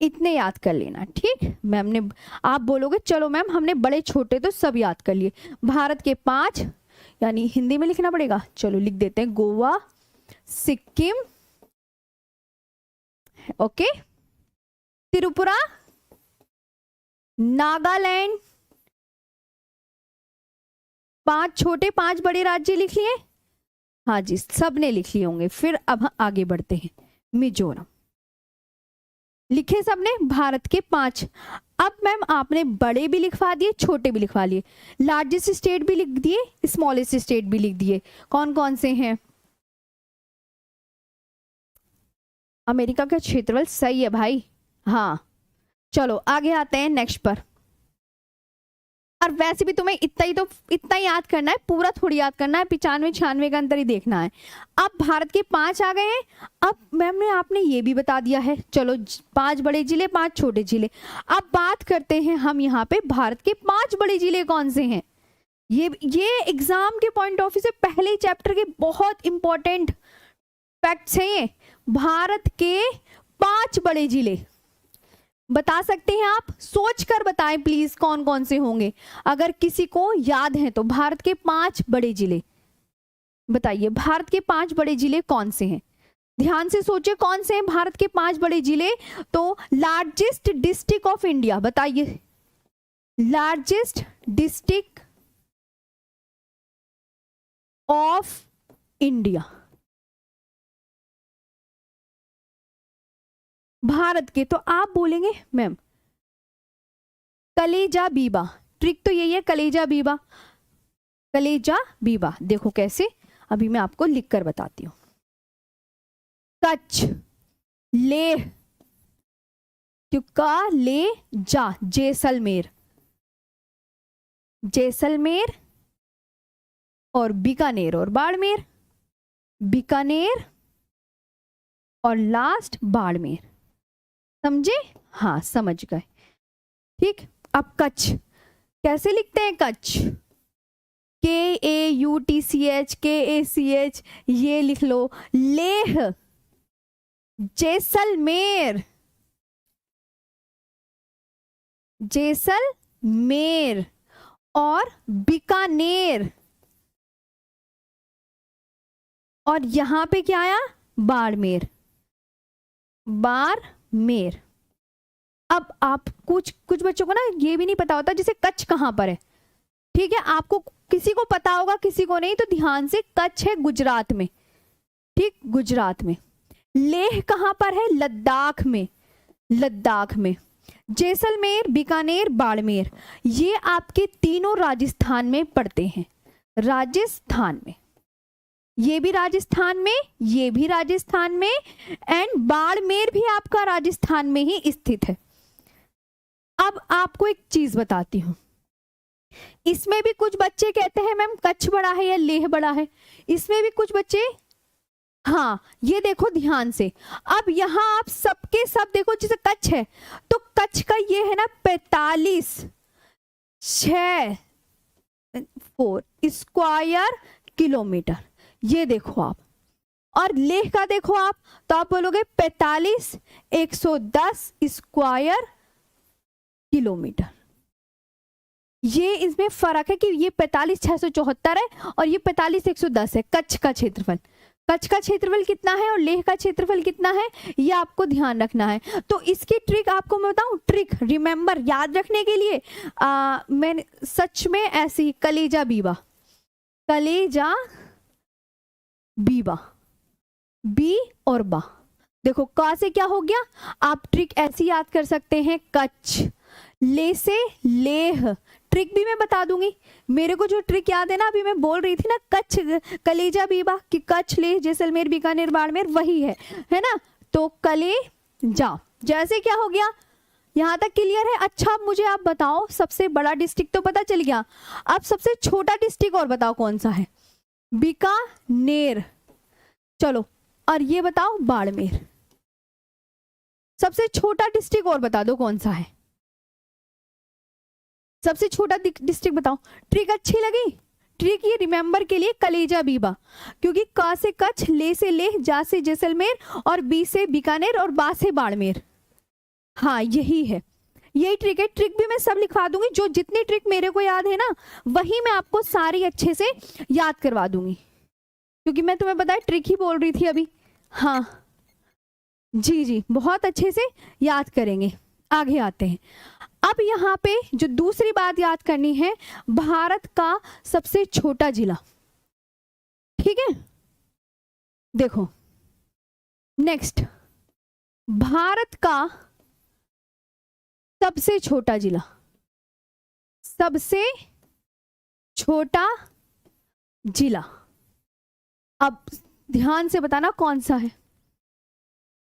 [SPEAKER 1] इतने याद कर लेना, ठीक। मैम ने, आप बोलोगे चलो मैम हमने बड़े छोटे तो सब याद कर लिए, भारत के 5, यानी हिंदी में लिखना पड़ेगा, चलो लिख देते हैं, गोवा, सिक्किम, ओके, त्रिपुरा, नागालैंड, 5 छोटे 5 बड़े राज्य लिख लिए, हाँ जी सबने लिख लिए होंगे। फिर अब आगे बढ़ते हैं, मिजोरम लिखे सबने, भारत के 5। अब मैम आपने बड़े भी लिखवा दिए छोटे भी लिखवा लिए, लार्जेस्ट स्टेट भी लिख दिए, स्मॉलेस्ट स्टेट भी लिख दिए। कौन कौन से हैं, अमेरिका का क्षेत्रफल सही है भाई, हाँ। चलो आगे आते हैं नेक्स्ट पर। और वैसे भी तुम्हें इतना ही याद करना है, पूरा थोड़ी याद करना है, 95 96 का अंतर ही देखना है। अब भारत के 5 आ गए हैं। अब मैम ने आपने ये भी बता दिया है, चलो 5 बड़े जिले 5 छोटे जिले। अब बात करते हैं हम यहाँ पे भारत के 5 बड़े जिले कौन से हैं। ये एग्जाम के पॉइंट ऑफ व्यू से पहले चैप्टर के बहुत इंपॉर्टेंट फैक्ट्स हैं। ये भारत के 5 बड़े जिले बता सकते हैं आप, सोच कर बताएं प्लीज कौन कौन से होंगे, अगर किसी को याद है तो। भारत के 5 बड़े जिले बताइए, भारत के 5 बड़े जिले कौन से हैं, ध्यान से सोचिए कौन से हैं भारत के 5 बड़े जिले। तो लार्जेस्ट डिस्ट्रिक्ट ऑफ इंडिया बताइए, largest district of India Bharat के, तो आप बोलेंगे मैम कलेजा बीबा, ट्रिक तो यही है, कलेजा बीबा, कलेजा बीबा। देखो कैसे, अभी मैं आपको लिख कर बताती हूं। कच्छ, लेह, क्योंका ले जा, जैसलमेर, जैसलमेर, और बीकानेर और बाड़मेर, बीकानेर और लास्ट बाड़मेर। समझे, हाँ समझ गए, ठीक। अब कच्छ, कैसे लिखते हैं कच्छ? KAUTCH, KACH, ये लिख लो। लेह, जैसलमेर, जैसलमेर और बीकानेर, और यहां पे क्या आया? बाड़मेर, बाड़मेर। अब आप कुछ बच्चों को ना ये भी नहीं पता होता जैसे कच्छ कहां पर है, ठीक है, आपको किसी को पता होगा किसी को नहीं, तो ध्यान से, कच्छ है गुजरात में, ठीक, गुजरात में। लेह कहां पर है? लद्दाख में, लद्दाख में। जैसलमेर, बीकानेर, बाड़मेर, ये आपके तीनों राजस्थान में पड़ते हैं, राजस्थान में। ये भी राजस्थान में, ये भी राजस्थान में, एंड बाड़मेर भी आपका राजस्थान में ही स्थित है। अब आपको एक चीज बताती हूं, इसमें भी कुछ बच्चे कहते हैं मैम कच्छ बड़ा है या लेह बड़ा है, इसमें भी कुछ बच्चे, हाँ ये देखो ध्यान से। अब यहां आप सबके सब देखो, जैसे कच्छ है तो कच्छ का ये है ना 45.4 स्क्वायर किलोमीटर, ये देखो आप। और लेह का देखो आप, तो आप बोलोगे 45,110 स्क्वायर किलोमीटर। ये इसमें फर्क है कि ये 45,674 है और ये 45,110 है कच्छ का क्षेत्रफल। कच्छ का क्षेत्रफल कितना है और लेह का क्षेत्रफल कितना है, ये आपको ध्यान रखना है। तो इसकी ट्रिक आपको मैं बताऊं, ट्रिक रिमेंबर याद रखने के लिए, मैंने सच में ऐसी कलेजा बीबा, कलेजा बीबा, बी और बा, देखो का से क्या हो गया, आप ट्रिक ऐसी याद कर सकते हैं, कच्छ, ले से लेह, ट्रिक भी मैं बता दूंगी। मेरे को जो ट्रिक याद है ना, अभी मैं बोल रही थी ना कच्छ कलेजा बीबा, कि कच्छ, लेह, जैसलमेर, बीकानेर, बाड़मेर वही है ना। तो कलेजा, जैसे क्या हो गया, यहां तक क्लियर है? अच्छा अब मुझे आप बताओ, सबसे बड़ा डिस्ट्रिक्ट तो पता चल गया, अब सबसे छोटा डिस्ट्रिक्ट और बताओ कौन सा है? बीकानेर। चलो, और ये बताओ बाड़मेर। सबसे छोटा डिस्ट्रिक्ट और बता दो कौन सा है? सबसे छोटा डिस्ट्रिक्ट बताओ। ट्रिक अच्छी लगी? ट्रिक ये रिमेंबर के लिए कलेजा बीबा, क्योंकि का से कच्छ, ले से लेह, जा से जैसलमेर और बी से बीकानेर और बा से बाड़मेर। हाँ यही है, यही ट्रिक है। ट्रिक भी मैं सब लिखवा दूंगी, जो जितनी ट्रिक मेरे को याद है ना वही मैं आपको सारी अच्छे से याद करवा दूंगी, क्योंकि मैं तुम्हें बताया ट्रिक ही बोल रही थी अभी। हाँ जी जी, बहुत अच्छे से याद करेंगे। आगे आते हैं। अब यहाँ पे जो दूसरी बात याद करनी है, भारत का सबसे छोटा जिला, ठीक है, देखो नेक्स्ट, भारत का सबसे छोटा जिला, सबसे छोटा जिला, अब ध्यान से बताना कौन सा है।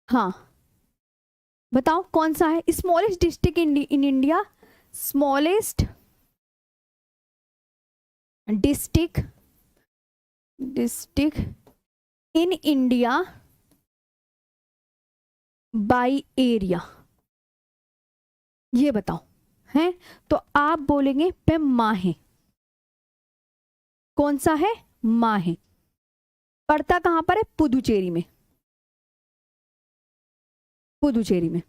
[SPEAKER 1] हाँ बताओ कौन सा है? Smallest district in India, smallest district in India by area, ये बताओ हैं? तो आप बोलेंगे पे माहे। कौन सा है? माहे। पड़ता कहां पर है? पुदुचेरी में, पुदुचेरी में,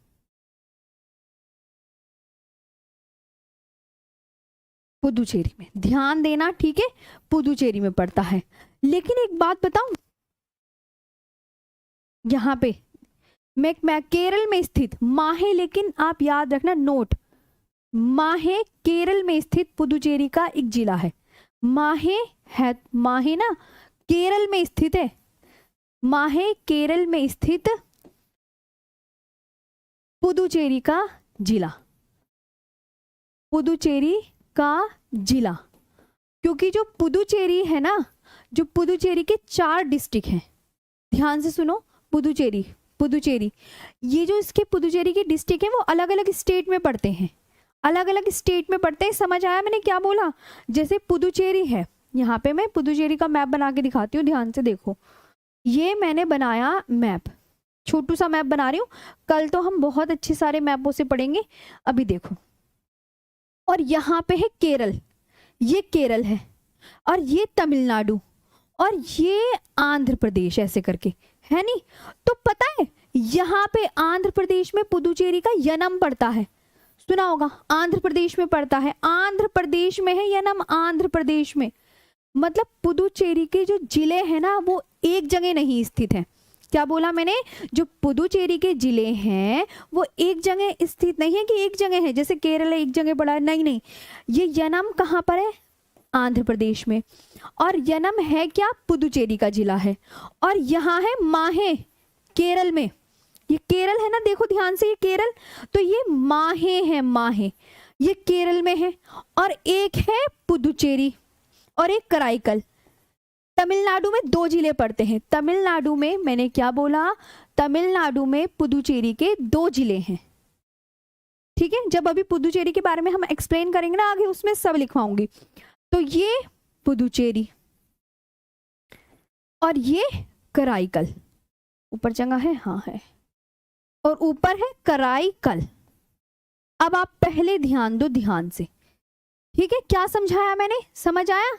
[SPEAKER 1] पुदुचेरी में, ध्यान देना, ठीक है, पुदुचेरी में पड़ता है। लेकिन एक बात बताऊं, यहां पे मैं केरल में स्थित माहे, लेकिन आप याद रखना नोट, माहे केरल में स्थित पुदुचेरी का एक जिला है। माहे है, माहे ना केरल में स्थित है, माहे केरल में स्थित पुदुचेरी का जिला, पुदुचेरी का जिला, क्योंकि जो पुदुचेरी है ना, जो पुदुचेरी के 4 डिस्ट्रिक्ट हैं, ध्यान से सुनो, पुदुचेरी, पुदुचेरी, ये जो इसके पुदुचेरी के डिस्ट्रिक्ट हैं वो अलग अलग स्टेट में पड़ते हैं, अलग अलग स्टेट में पड़ते हैं। समझ आया मैंने क्या बोला? जैसे पुदुचेरी है, यहाँ पे मैं पुदुचेरी का मैप बना के दिखाती हूँ, ध्यान से देखो, ये मैंने बनाया मैप, छोटू सा मैप बना रही हूँ, कल तो हम बहुत अच्छे सारे मैपों से पढ़ेंगे। अभी देखो, और यहाँ पे है केरल, ये केरल है, और ये तमिलनाडु, और ये आंध्र प्रदेश, ऐसे करके है नहीं। तो पता है यहाँ पे आंध्र प्रदेश में पुदुचेरी का यनम पड़ता है, सुना होगा, आंध्र प्रदेश में पड़ता है, आंध्र प्रदेश में है यनम, आंध्र प्रदेश में। मतलब पुदुचेरी के जो जिले हैं ना वो एक जगह नहीं स्थित है। क्या बोला मैंने, जो पुदुचेरी के जिले हैं वो एक जगह स्थित नहीं है कि एक जगह है, जैसे केरल एक जगह पड़ा है, नहीं नहीं, ये यनम कहाँ पर है, आंध्र प्रदेश में, और यनम है क्या, पुदुचेरी का जिला है। और यहाँ है माहे, केरल में, ये केरल है ना, देखो ध्यान से, ये केरल, तो ये माहे है, माहे ये केरल में है, और एक है पुदुचेरी और एक कराईकल। तमिलनाडु में 2 जिले पड़ते हैं, तमिलनाडु में, मैंने क्या बोला, तमिलनाडु में पुदुचेरी के 2 जिले हैं, ठीक है। जब अभी पुदुचेरी के बारे में हम एक्सप्लेन करेंगे ना आगे, उसमें सब लिखवाऊंगी। तो ये पुदुचेरी और ये कराईकल, ऊपर जगह है, हाँ है, और ऊपर है कराईकल। अब आप पहले ध्यान दो, ध्यान से, ठीक है, क्या समझाया मैंने, समझ आया।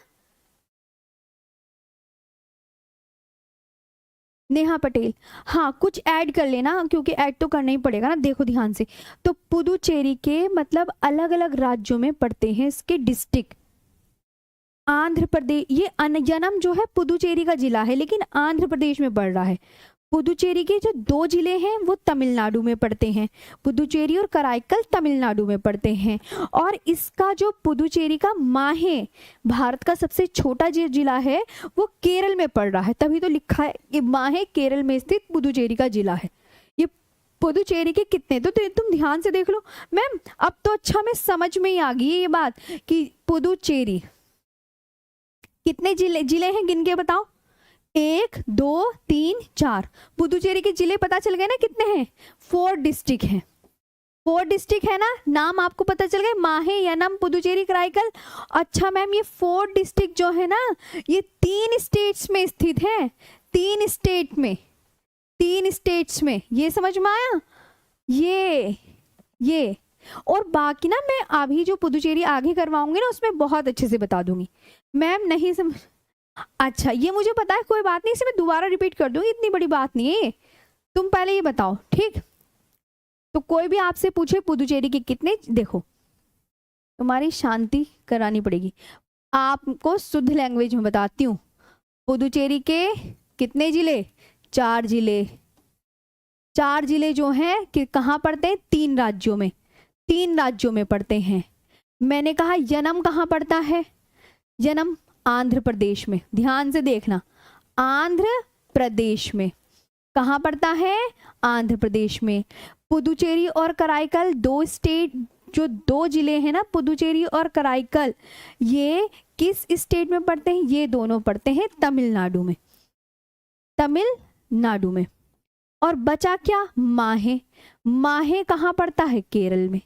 [SPEAKER 1] नेहा पटेल, हाँ कुछ ऐड कर लेना, क्योंकि ऐड तो करना ही पड़ेगा ना। देखो ध्यान से, तो पुदुचेरी के मतलब अलग अलग राज्यों में पड़ते हैं इसके डिस्ट्रिक्ट। आंध्र प्रदेश, ये यनम जो है पुदुचेरी का जिला है, लेकिन आंध्र प्रदेश में पड़ रहा है। पुदुचेरी के जो 2 जिले हैं वो तमिलनाडु में पड़ते हैं, पुदुचेरी और कराईकल तमिलनाडु में पड़ते हैं। और इसका जो पुदुचेरी का माहे, भारत का सबसे छोटा जो जिला है, वो केरल में पड़ रहा है, तभी तो लिखा है कि माहे केरल में स्थित पुदुचेरी का जिला है। ये पुदुचेरी के कितने, तो तुम ध्यान से देख लो मैम, अब तो अच्छा में समझ में ही आ गई ये बात कि पुदुचेरी कितने जिले हैं, गिन के बताओ, 1 2 3 4। पुदुचेरी के जिले पता चल गए ना कितने हैं, 4 डिस्ट्रिक्ट हैं, 4 डिस्ट्रिक्ट है ना, नाम आपको पता चल गए, माहे, यनम, पुदुचेरी, कराईकल। अच्छा मैम, ये 4 डिस्ट्रिक्ट जो है ना, ये 3 स्टेट्स में स्थित है, 3 स्टेट में, 3 स्टेट्स में, ये समझ में आया। ये और बाकी ना मैं अभी जो पुदुचेरी आगे करवाऊंगी ना उसमें बहुत अच्छे से बता दूंगी। मैम नहीं समझ, अच्छा ये मुझे पता है, कोई बात नहीं, इसे मैं दोबारा रिपीट कर दूंगी, इतनी बड़ी बात नहीं है, तुम पहले ये बताओ, ठीक। तो कोई भी आपसे पूछे पुदुचेरी के कितने, देखो तुम्हारी शांति करानी पड़ेगी, आपको शुद्ध लैंग्वेज में बताती हूँ। पुदुचेरी के कितने जिले, 4 जिले, 4 जिले जो हैं कि कहाँ पड़ते हैं, 3 राज्यों में, 3 राज्यों में पड़ते हैं। मैंने कहा यनम कहाँ पड़ता है, यनम आंध्र प्रदेश में, ध्यान से देखना, आंध्र प्रदेश में, कहाँ पड़ता है, आंध्र प्रदेश में। पुदुचेरी और कराईकल 2 स्टेट, जो 2 जिले हैं ना, पुदुचेरी और कराईकल, ये किस स्टेट में पड़ते हैं, ये दोनों पड़ते हैं तमिलनाडु में, तमिलनाडु में। और बचा क्या, माहे, माहे कहाँ पड़ता है, केरल में।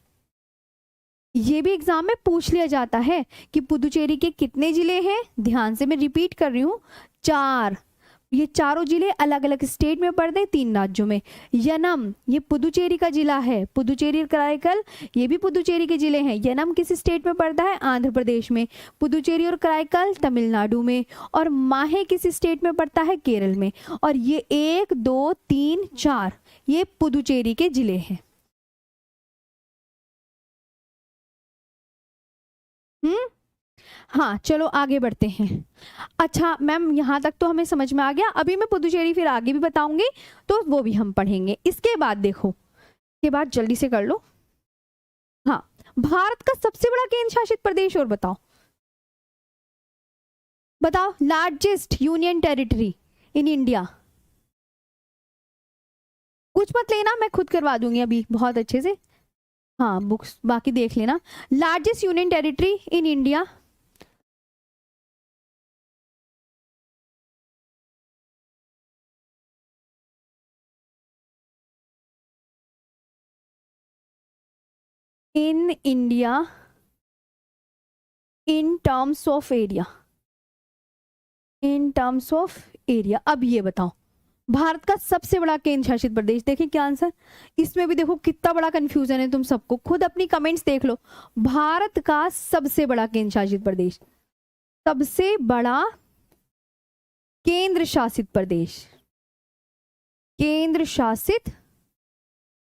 [SPEAKER 1] ये भी एग्जाम में पूछ लिया जाता है कि पुदुचेरी के कितने जिले हैं, ध्यान से मैं रिपीट कर रही हूँ, 4, ये चारों जिले अलग अलग स्टेट में पड़ते हैं, 3 राज्यों में। यनम ये पुदुचेरी का जिला है, पुदुचेरी और कराईकल ये भी पुदुचेरी के जिले हैं। यनम किस स्टेट में पड़ता है, आंध्र प्रदेश में, पुदुचेरी और कराईकल तमिलनाडु में, और माहे किस स्टेट में पड़ता है, केरल में। और ये 1 2 3 4 ये पुदुचेरी के जिले हैं। हाँ चलो आगे बढ़ते हैं। अच्छा मैम यहाँ तक तो हमें समझ में आ गया, अभी मैं पुदुचेरी फिर आगे भी बताऊंगी, तो वो भी हम पढ़ेंगे। इसके बाद देखो, इसके बाद जल्दी से कर लो। हाँ, भारत का सबसे बड़ा केंद्र शासित प्रदेश, और बताओ बताओ, largest union territory in India. कुछ मत लेना, मैं खुद करवा दूंगी अभी बहुत अच्छे से। हाँ बुक्स बाकी देख लेना। Largest union territory in India, in India in terms of area, in terms of area. अब ये बताओ भारत का सबसे बड़ा केंद्र शासित प्रदेश, देखें क्या आंसर। इसमें भी देखो कितना बड़ा कंफ्यूजन है, तुम सबको खुद अपनी कमेंट्स देख लो। भारत का सबसे बड़ा केंद्र शासित प्रदेश, सबसे बड़ा केंद्र शासित प्रदेश, केंद्र शासित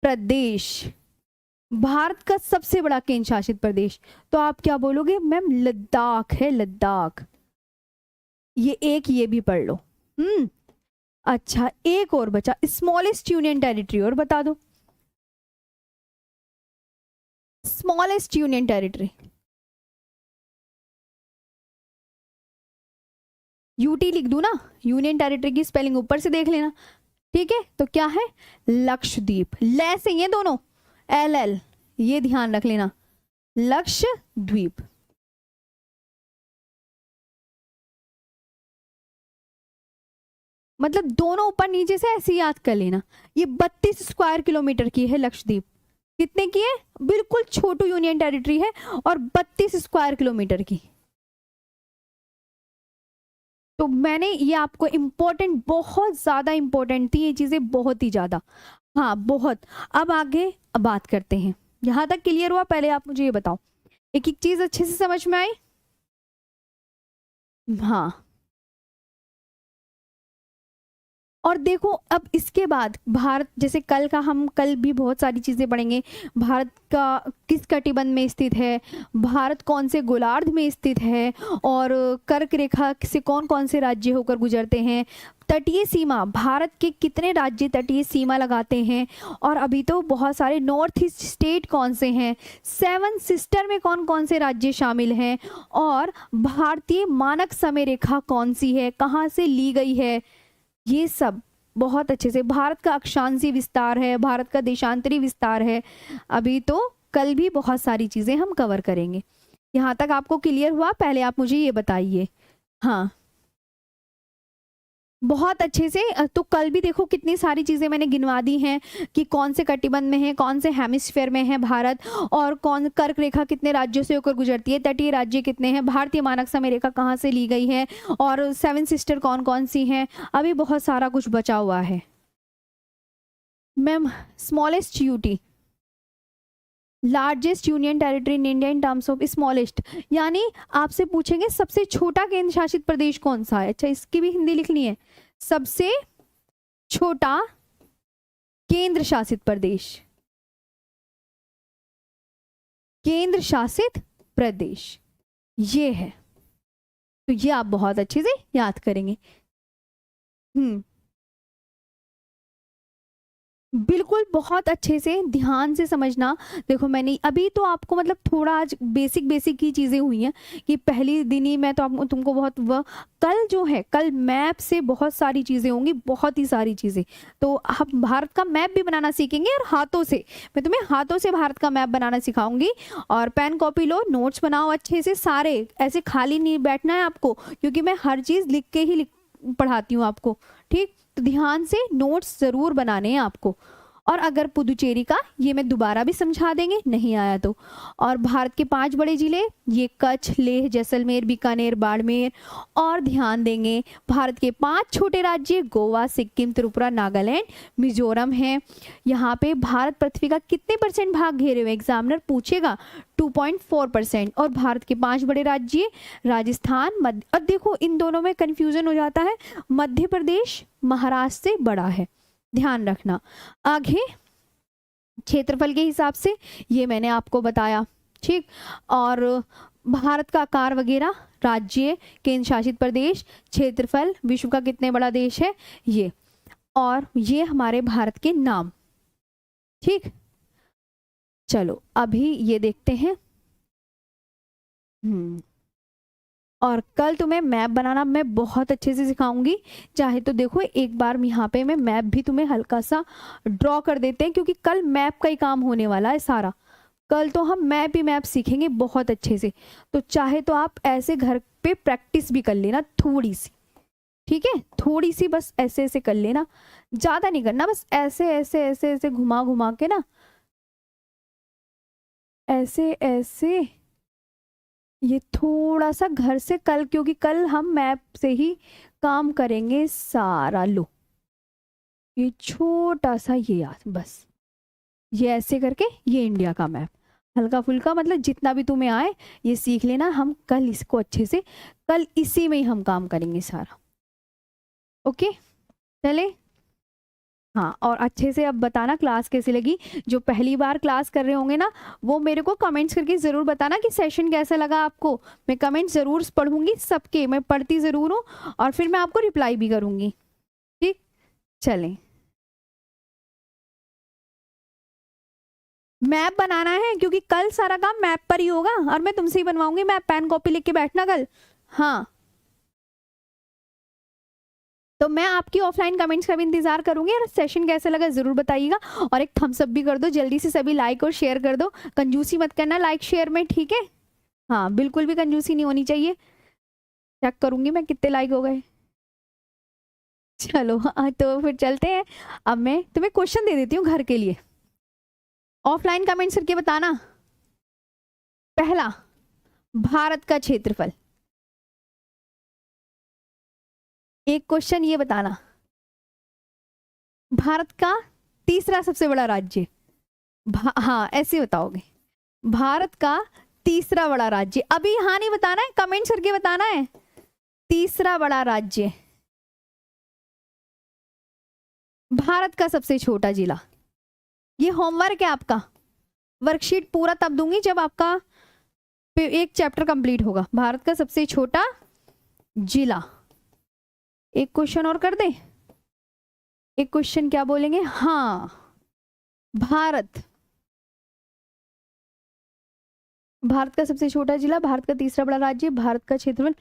[SPEAKER 1] प्रदेश, भारत का सबसे बड़ा केंद्र शासित प्रदेश। तो आप क्या बोलोगे मैम, लद्दाख है, लद्दाख। ये एक ये भी पढ़ लो। अच्छा, एक और बचा, स्मॉलेस्ट यूनियन टेरिटरी, और बता दो स्मॉलेस्ट यूनियन टेरिटरी। यूटी लिख दूं ना, यूनियन टेरिटरी की स्पेलिंग ऊपर से देख लेना, ठीक है। तो क्या है, लक्षद्वीप, ले से ये दोनों LL, ये ध्यान रख लेना, लक्षद्वीप। मतलब दोनों ऊपर नीचे से ऐसे याद कर लेना। ये 32 स्क्वायर किलोमीटर की है लक्षद्वीप। कितने की है, बिल्कुल छोटू यूनियन टेरिटरी है, और 32 स्क्वायर किलोमीटर की। तो मैंने ये आपको इम्पोर्टेंट, बहुत ज्यादा इम्पोर्टेंट थी ये चीजें, बहुत ही ज्यादा, हाँ बहुत। अब आगे बात करते हैं, यहां तक क्लियर हुआ। पहले आप मुझे ये बताओ, एक एक चीज अच्छे से समझ में आई। हाँ, और देखो अब इसके बाद भारत, जैसे कल का हम कल भी बहुत सारी चीजें पढ़ेंगे। भारत का किस कटिबंध में स्थित है, भारत कौन से गोलार्ध में स्थित है, और कर्क रेखा से कौन कौन से राज्य होकर गुजरते हैं, तटीय सीमा, भारत के कितने राज्य तटीय सीमा लगाते हैं, और अभी तो बहुत सारे नॉर्थ ईस्ट स्टेट कौन से हैं, 7 सिस्टर में कौन कौन से राज्य शामिल हैं, और भारतीय मानक समय रेखा कौन सी है, कहाँ से ली गई है, ये सब बहुत अच्छे से। भारत का अक्षांशीय विस्तार है, भारत का देशांतरी विस्तार है। अभी तो कल भी बहुत सारी चीजें हम कवर करेंगे। यहाँ तक आपको क्लियर हुआ। पहले आप मुझे ये बताइए, हाँ बहुत अच्छे से। तो कल भी देखो कितनी सारी चीजें मैंने गिनवा दी हैं कि कौन से कटिबंध में है, कौन से हेमिस्फेयर में है भारत, और कौन कर्क रेखा कितने राज्यों से होकर गुजरती है, तटीय राज्य कितने हैं, भारतीय मानक समय रेखा कहाँ से ली गई है, और 7 सिस्टर कौन कौन सी हैं। अभी बहुत सारा कुछ बचा हुआ है। Ma'am, smallest UT, largest union territory in India in terms of smallest, यानी आपसे पूछेंगे सबसे छोटा केंद्र शासित प्रदेश कौन सा है। अच्छा, इसकी भी हिंदी लिखनी है, सबसे छोटा केंद्र शासित प्रदेश, केंद्र शासित प्रदेश ये है। तो ये आप बहुत अच्छे से याद करेंगे। बिल्कुल, बहुत अच्छे से ध्यान से समझना। देखो मैंने अभी तो आपको मतलब थोड़ा आज बेसिक बेसिक की चीज़ें हुई हैं कि पहली दिन ही मैं तो आपको तुमको बहुत कल जो है, कल मैप से बहुत सारी चीज़ें होंगी, बहुत ही सारी चीज़ें। तो हम भारत का मैप भी बनाना सीखेंगे, और हाथों से, मैं तुम्हें हाथों से भारत का मैप बनाना सिखाऊंगी। और पेन कॉपी लो, नोट्स बनाओ अच्छे से सारे, ऐसे खाली नहीं बैठना है आपको, क्योंकि मैं हर चीज़ लिख के ही पढ़ाती हूँ आपको, ठीक। तो ध्यान से नोट्स जरूर बनाने हैं आपको। और अगर पुदुचेरी का ये मैं दोबारा भी समझा देंगे, नहीं आया तो। और भारत के 5 बड़े जिले, ये कच्छ, लेह, जैसलमेर, बीकानेर, बाड़मेर। और ध्यान देंगे भारत के 5 छोटे राज्य, गोवा, सिक्किम, त्रिपुरा, नागालैंड, मिजोरम हैं। यहाँ पे भारत पृथ्वी का कितने % भाग घेरे हुए, एग्जामिनर पूछेगा, 2.4%। और भारत के 5 बड़े राज्य, राजस्थान, मध्य, और देखो इन दोनों में कंफ्यूजन हो जाता है, मध्य प्रदेश महाराष्ट्र से बड़ा है, ध्यान रखना। आगे क्षेत्रफल के हिसाब से ये मैंने आपको बताया, ठीक। और भारत का आकार वगैरह, राज्य, केंद्र शासित प्रदेश, क्षेत्रफल, विश्व का कितने बड़ा देश है ये, और ये हमारे भारत के नाम, ठीक। चलो अभी ये देखते हैं। और कल तुम्हें मैप बनाना मैं बहुत अच्छे से सिखाऊंगी। चाहे तो देखो एक बार यहाँ पे मैं मैप भी तुम्हें हल्का सा ड्रॉ कर देते हैं, क्योंकि कल मैप का ही काम होने वाला है सारा। कल तो हम मैप ही मैप सीखेंगे बहुत अच्छे से। तो चाहे तो आप ऐसे घर पे प्रैक्टिस भी कर लेना थोड़ी सी, ठीक है, थोड़ी सी बस ऐसे ऐसे कर लेना, ज़्यादा नहीं करना, बस ऐसे ऐसे ऐसे ऐसे घुमा घुमा के ना, ऐसे ऐसे, ये थोड़ा सा घर से कल, क्योंकि कल हम मैप से ही काम करेंगे सारा। लो ये छोटा सा ये याद, बस ये ऐसे करके ये इंडिया का मैप, हल्का फुल्का मतलब जितना भी तुम्हें आए ये सीख लेना। हम कल इसको अच्छे से, कल इसी में ही हम काम करेंगे सारा। ओके चले। हाँ, और अच्छे से अब बताना क्लास कैसी लगी। जो पहली बार क्लास कर रहे होंगे ना, वो मेरे को कमेंट्स करके ज़रूर बताना कि सेशन कैसा लगा आपको। मैं कमेंट ज़रूर पढ़ूंगी सबके, मैं पढ़ती ज़रूर हूँ, और फिर मैं आपको रिप्लाई भी करूँगी। ठीक, चलें। मैप बनाना है क्योंकि कल सारा काम मैप पर ही होगा, और मैं तुमसे ही बनवाऊंगी मैप। पेन कॉपी लिख के बैठना कल। हाँ, तो मैं आपकी ऑफलाइन कमेंट्स का भी इंतजार करूंगी, और सेशन कैसा लगा जरूर बताइएगा। और एक थम्स अप भी कर दो जल्दी से, सभी लाइक और शेयर कर दो। कंजूसी मत करना लाइक शेयर में, ठीक है? हाँ, बिल्कुल भी कंजूसी नहीं होनी चाहिए। चेक करूंगी मैं कितने लाइक हो गए। चलो हाँ, तो फिर चलते हैं। अब मैं तुम्हें क्वेश्चन दे देती हूँ घर के लिए, ऑफलाइन कमेंट्स करके बताना। पहला, भारत का क्षेत्रफल। एक क्वेश्चन ये बताना, भारत का तीसरा सबसे बड़ा राज्य। हाँ, ऐसे बताओगे, भारत का तीसरा बड़ा राज्य। अभी हाँ नहीं बताना है, कमेंट करके बताना है। तीसरा बड़ा राज्य। भारत का सबसे छोटा जिला। ये होमवर्क है आपका, वर्कशीट पूरा तब दूंगी जब आपका एक चैप्टर कंप्लीट होगा। भारत का सबसे छोटा जिला। एक क्वेश्चन और कर दे। एक क्वेश्चन क्या बोलेंगे? हाँ, भारत का सबसे छोटा जिला, भारत का तीसरा बड़ा राज्य, भारत का क्षेत्रफल।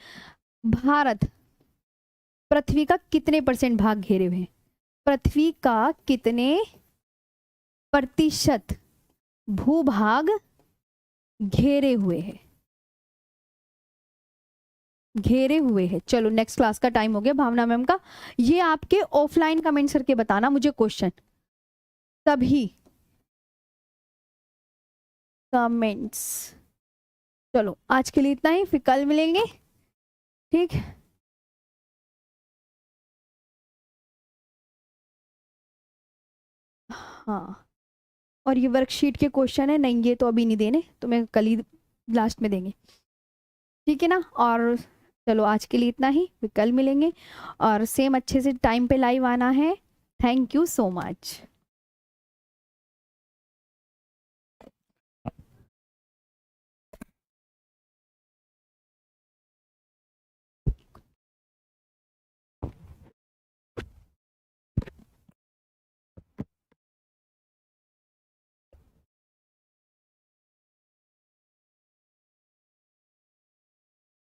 [SPEAKER 1] भारत पृथ्वी का कितने % भाग घेरे हुए हैं? पृथ्वी का कितने प्रतिशत भूभाग घेरे हुए हैं? घेरे हुए हैं। चलो नेक्स्ट क्लास का टाइम हो गया भावना मैम का। ये आपके ऑफलाइन कमेंट्स करके बताना मुझे क्वेश्चन, तभी कमेंट्स। चलो आज के लिए इतना ही, फिर कल मिलेंगे, ठीक? हाँ, और ये वर्कशीट के क्वेश्चन है नहीं, ये तो अभी नहीं देने, तो मैं कल ही लास्ट में देंगे, ठीक है ना? और चलो आज के लिए इतना ही, फिर कल मिलेंगे, और सेम अच्छे से टाइम पे लाइव आना है। Thank you so much.